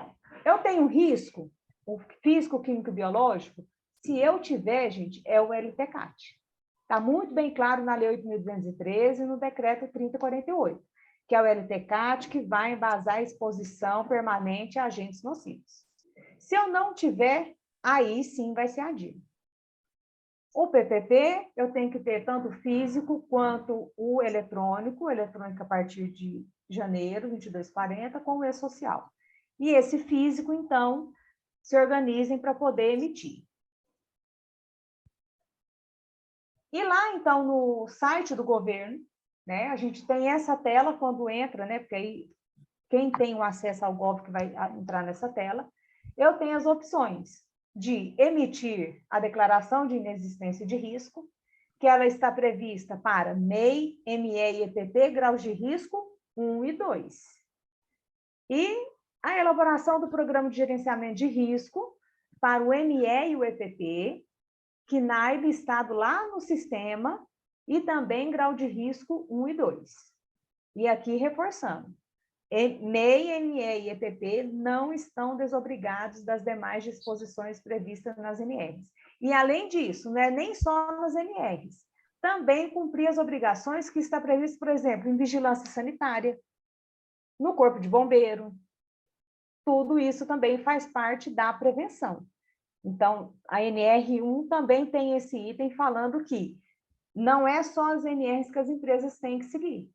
Eu tenho risco, o físico, químico e biológico, se eu tiver, gente, é o LTCAT. Está muito bem claro na Lei 8.213 e no Decreto 3048, que é o LTCAT que vai embasar a exposição permanente a agentes nocivos. Se eu não tiver, aí sim vai ser a DIR. O PPP, eu tenho que ter tanto o físico quanto o eletrônico a partir de janeiro, 2240, com o e-social. E esse físico, então, se organizem para poder emitir. E lá, então, no site do governo, né, a gente tem essa tela quando entra, né, porque aí quem tem o acesso ao Gov que vai entrar nessa tela, eu tenho as opções de emitir a declaração de inexistência de risco, que ela está prevista para MEI, ME e EPP, graus de risco 1 e 2. E a elaboração do programa de gerenciamento de risco para o ME e o EPP, que NAIB estado lá no sistema, e também grau de risco 1 e 2. E aqui reforçando, MEI, ME e EPP não estão desobrigados das demais disposições previstas nas NRs. E, além disso, não é nem só nas NRs, também cumprir as obrigações que está previsto, por exemplo, em vigilância sanitária, no Corpo de Bombeiro. Tudo isso também faz parte da prevenção. Então, a NR1 também tem esse item falando que não é só as NRs que as empresas têm que seguir.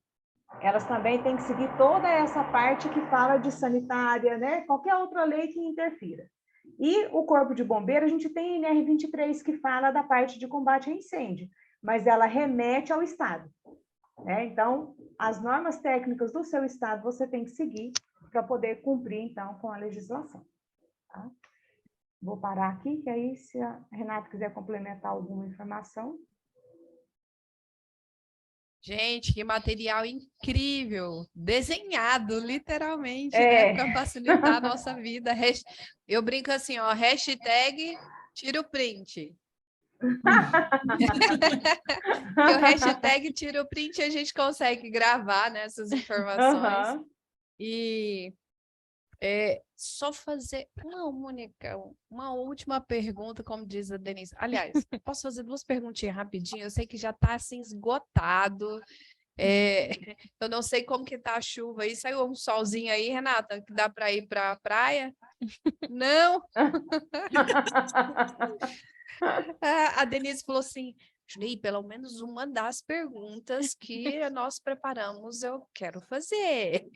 Elas também têm que seguir toda essa parte que fala de sanitária, né? Qualquer outra lei que interfira. E o Corpo de Bombeiro, a gente tem a NR23 que fala da parte de combate a incêndio, mas ela remete ao Estado, né? Então, as normas técnicas do seu Estado você tem que seguir para poder cumprir, então, com a legislação. Tá? Vou parar aqui, que aí, se a Renata quiser complementar alguma informação. Gente, que material incrível, desenhado, literalmente, né? Para facilitar a nossa vida. Eu brinco assim, ó, hashtag tira o print. E o hashtag tira o print a gente consegue gravar, né, essas informações. E só fazer uma última pergunta, como diz a Denise. Aliás, posso fazer 2 perguntinhas rapidinho? Eu sei que já está assim esgotado. Eu não sei como que tá a chuva aí. Saiu um solzinho aí, Renata, que dá para ir para a praia? Não? A Denise falou assim, Julie, pelo menos uma das perguntas que nós preparamos eu quero fazer.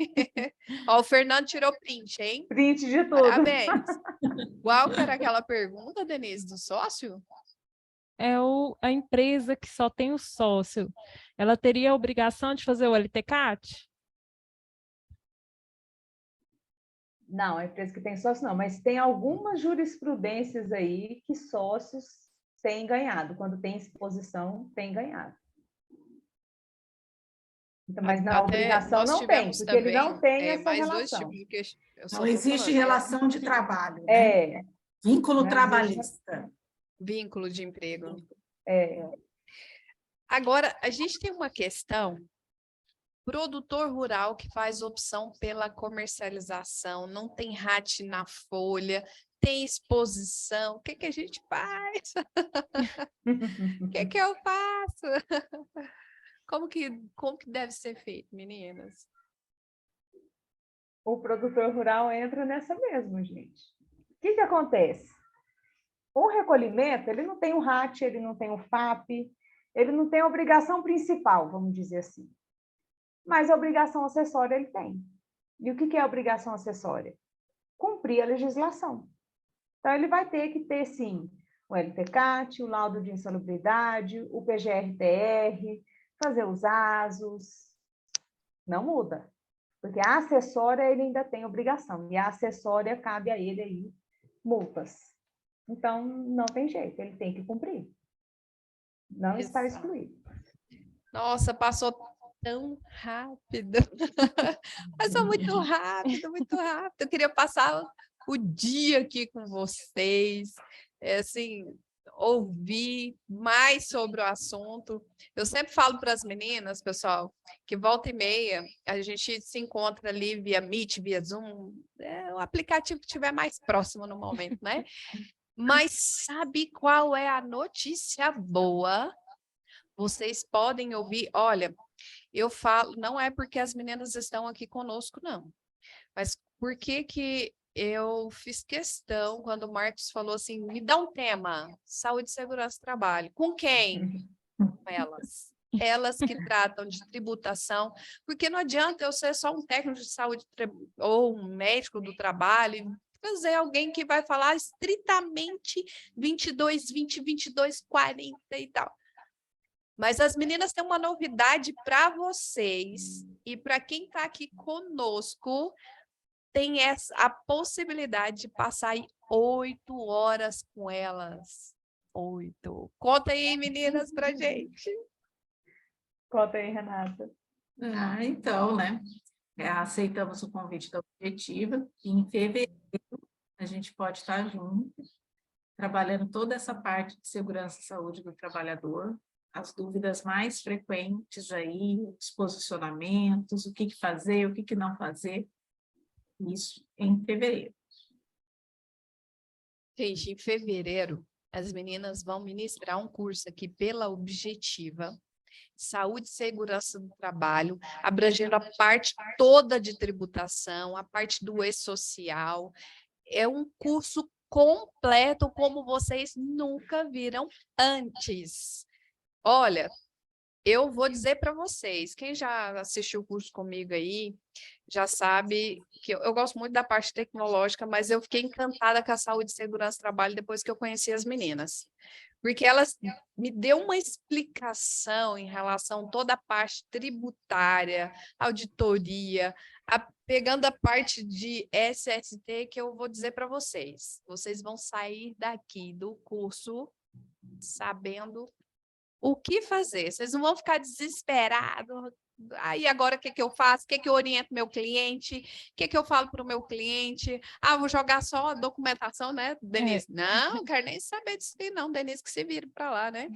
Ó, o Fernando tirou print, hein? Print de tudo. Parabéns. Qual que era aquela pergunta, Denise, do sócio? É a empresa que só tem o sócio. Ela teria a obrigação de fazer o LTCAT? Não, a empresa que tem sócio não, mas tem algumas jurisprudências aí que sócios têm ganhado. Quando tem exposição, tem ganhado. Então, mas na Até obrigação nós não tem, tivemos porque ele não também tem essa mais dois relação. tipos, porque eu só Não tô existe falando, relação de trabalho, né? É, Vínculo não existe- trabalhista. vínculo de emprego. é, Agora, a gente tem uma questão, produtor rural que faz opção pela comercialização, não tem RAT na folha, tem exposição, o que que a gente faz? O que que eu faço? Como que deve ser feito, meninas? o produtor rural entra nessa mesmo, gente. O que que acontece? O recolhimento, ele não tem o RAT, ele não tem o FAP, ele não tem a obrigação principal, vamos dizer assim. Mas a obrigação acessória ele tem. E o que que é a obrigação acessória? Cumprir a legislação. Então, ele vai ter que ter, sim, o LTCAT, o laudo de insalubridade, o PGR-TR, fazer os ASOS. Não muda. Porque a acessória ele ainda tem obrigação. E a acessória cabe a ele aí multas. Então, não tem jeito, ele tem que cumprir. Não está Exato. excluído. Nossa, passou tão rápido. Passou muito rápido, muito rápido. Eu queria passar o dia aqui com vocês, assim, ouvir mais sobre o assunto. Eu sempre falo para as meninas, pessoal, que volta e meia a gente se encontra ali via Meet, via Zoom, é o aplicativo que estiver mais próximo no momento, né? Mas sabe qual é a notícia boa? Vocês podem ouvir, olha, eu falo, não é porque as meninas estão aqui conosco, não. Mas por que que eu fiz questão, quando o Marcos falou assim, me dá um tema, saúde, segurança e trabalho. Com quem? Com elas. Elas que tratam de tributação, porque não adianta eu ser só um técnico de saúde ou um médico do trabalho e trazer alguém que vai falar estritamente 22, 20, 22, 40 e tal. Mas as meninas têm uma novidade para vocês e para quem está aqui conosco, tem a possibilidade de passar aí 8 horas com elas. 8. Conta aí, meninas, para gente. Conta aí, Renata. Então, né? Aceitamos o convite da Objetiva e em fevereiro a gente pode estar junto, trabalhando toda essa parte de segurança e saúde do trabalhador, as dúvidas mais frequentes aí, os posicionamentos, o que fazer, o que não fazer, isso em fevereiro. Gente, em fevereiro, as meninas vão ministrar um curso aqui pela Objetiva, Saúde e Segurança do Trabalho, abrangendo a parte toda de tributação, a parte do e-social. É um curso completo, como vocês nunca viram antes. Olha, eu vou dizer para vocês, quem já assistiu o curso comigo aí, já sabe que eu gosto muito da parte tecnológica, mas eu fiquei encantada com a saúde e segurança do trabalho depois que eu conheci as meninas. Porque elas me deu uma explicação em relação a toda a parte tributária, auditoria, pegando a parte de SST, que eu vou dizer para vocês. Vocês vão sair daqui do curso sabendo o que fazer. Vocês não vão ficar desesperados. Aí agora o que que eu faço? O que que eu oriento meu cliente? O que que eu falo para o meu cliente? Ah, vou jogar só a documentação, né, Denise? Não, não quero nem saber disso aí, não, Denise, que se vire para lá, né?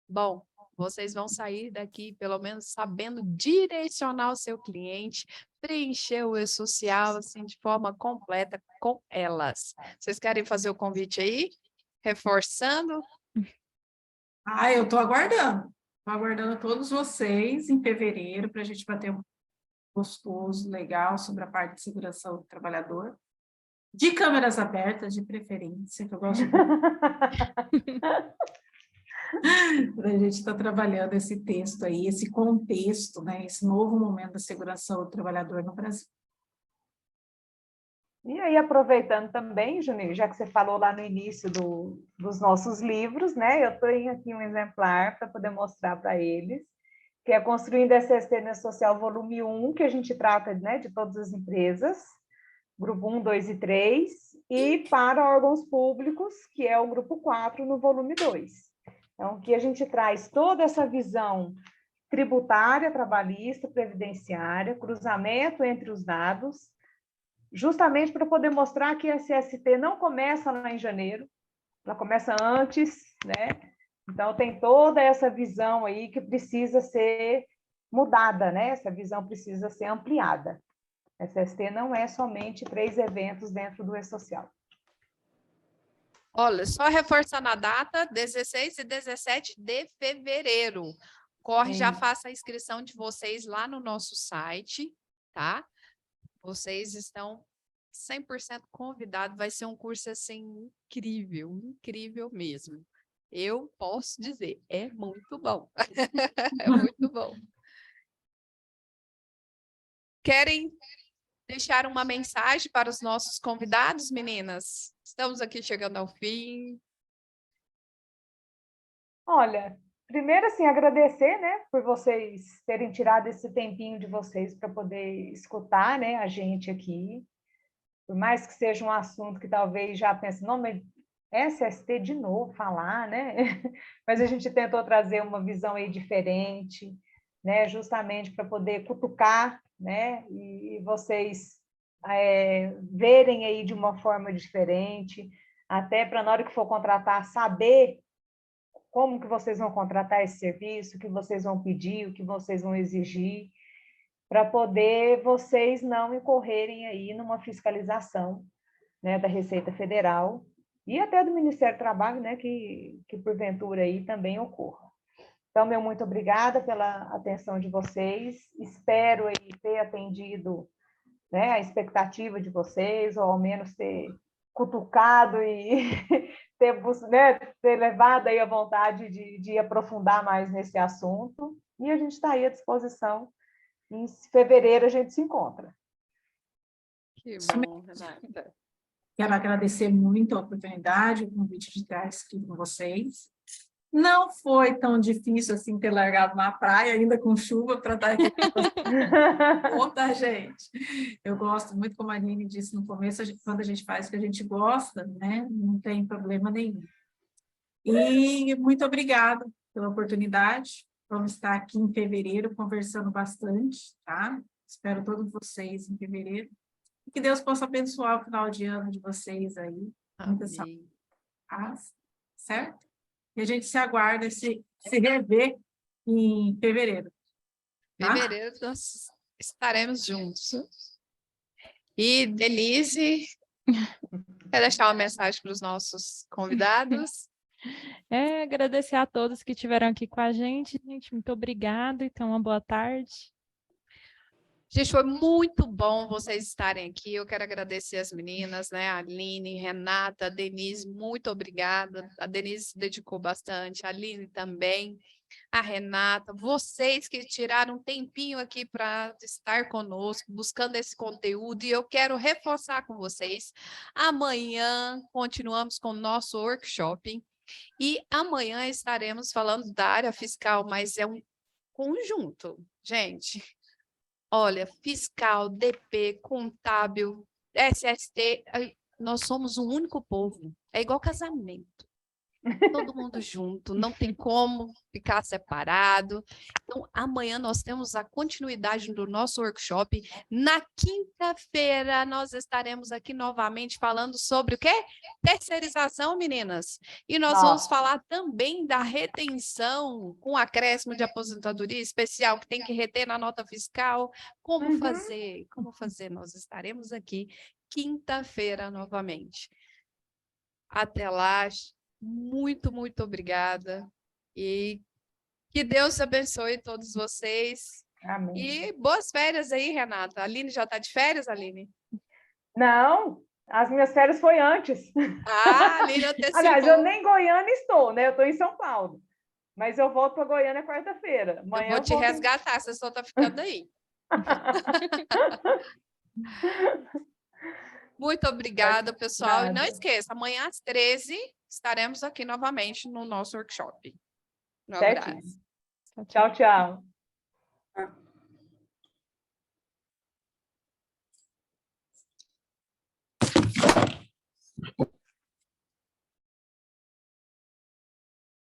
Bom, vocês vão sair daqui, pelo menos, sabendo direcionar o seu cliente, preencher o e-social, assim, de forma completa com elas. Vocês querem fazer o convite aí? Reforçando? Eu estou aguardando. Estou aguardando todos vocês em fevereiro para a gente bater um gostoso, legal, sobre a parte de segurança do trabalhador. De câmeras abertas, de preferência, que eu gosto para a gente estar trabalhando esse texto aí, esse contexto, né, esse novo momento da segurança do trabalhador no Brasil. E aí, aproveitando também, Juninho, já que você falou lá no início dos nossos livros, né? Eu tenho aqui um exemplar para poder mostrar para eles, que é Construindo SST na Social, volume 1, que a gente trata, né, de todas as empresas, grupo 1, 2 e 3, e para órgãos públicos, que é o grupo 4, no volume 2. Então, que a gente traz toda essa visão tributária, trabalhista, previdenciária, cruzamento entre os dados, justamente para poder mostrar que a SST não começa lá em janeiro, ela começa antes, né? Então, tem toda essa visão aí que precisa ser mudada, né? Essa visão precisa ser ampliada. A SST não é somente 3 eventos dentro do E-Social. Olha, só reforçando a data, 16 e 17 de fevereiro. Corre, já faça a inscrição de vocês lá no nosso site, tá? Vocês estão 100% convidados. Vai ser um curso, assim, incrível, incrível mesmo. Eu posso dizer, é muito bom. É muito bom. Querem deixar uma mensagem para os nossos convidados, meninas? Estamos aqui chegando ao fim. Olha, primeiro, assim, agradecer, né, por vocês terem tirado esse tempinho de vocês para poder escutar, né, a gente aqui. Por mais que seja um assunto que talvez já pense, não, mas SST de novo falar, né? Mas a gente tentou trazer uma visão aí diferente, né, justamente para poder cutucar, né, e vocês verem aí de uma forma diferente, até para na hora que for contratar, saber como que vocês vão contratar esse serviço, o que vocês vão pedir, o que vocês vão exigir, para poder vocês não incorrerem aí numa fiscalização, né, da Receita Federal e até do Ministério do Trabalho, né, que porventura aí também ocorra. Então, meu muito obrigada pela atenção de vocês, espero aí ter atendido, né, a expectativa de vocês, ou ao menos ter cutucado e ter levado aí a vontade de aprofundar mais nesse assunto, e a gente está aí à disposição. Em fevereiro a gente se encontra. Que bom, Renata. Quero agradecer muito a oportunidade, o convite de estar aqui com vocês. Não foi tão difícil assim ter largado na praia, ainda com chuva, para estar aqui com vocês. Tá, gente? Eu gosto muito, como a Aline disse no começo, quando a gente faz o que a gente gosta, né? Não tem problema nenhum. E muito obrigada pela oportunidade. Vamos estar aqui em fevereiro conversando bastante, tá? Espero todos vocês em fevereiro. E que Deus possa abençoar o final de ano de vocês aí. Muita saúde, certo? E a gente se aguarda, se rever em fevereiro. Tá? Fevereiro nós estaremos juntos. E Denise, quer deixar uma mensagem para os nossos convidados? Agradecer a todos que estiveram aqui com a gente. Gente, muito obrigada e tenham uma boa tarde. Gente, foi muito bom vocês estarem aqui. Eu quero agradecer as meninas, né? A Aline, Renata, a Denise, muito obrigada. A Denise se dedicou bastante, a Aline também, a Renata, vocês que tiraram um tempinho aqui para estar conosco, buscando esse conteúdo. E eu quero reforçar com vocês, amanhã continuamos com o nosso workshop. E amanhã estaremos falando da área fiscal, mas é um conjunto, gente. Olha, fiscal, DP, contábil, SST, nós somos um único povo. É igual casamento. Todo mundo junto, não tem como ficar separado. Então, amanhã nós temos a continuidade do nosso workshop. Na quinta-feira, nós estaremos aqui novamente falando sobre o quê? Terceirização, meninas. E nós vamos falar também da retenção com acréscimo de aposentadoria especial, que tem que reter na nota fiscal. Como fazer? Como fazer? Nós estaremos aqui quinta-feira novamente. Até lá. Muito, muito obrigada. E que Deus abençoe todos vocês. Amém. E boas férias aí, Renata. A Aline já está de férias, Aline? Não, as minhas férias foi antes. Ah, Aline antecipou. Aliás, eu nem em Goiânia estou, né? Eu estou em São Paulo. Mas eu volto para Goiânia quarta-feira. Eu vou te resgatar, você só está ficando aí. Muito obrigada, pessoal. E não esqueça, amanhã às 13 estaremos aqui novamente no nosso workshop. Um abraço. Tchau, tchau.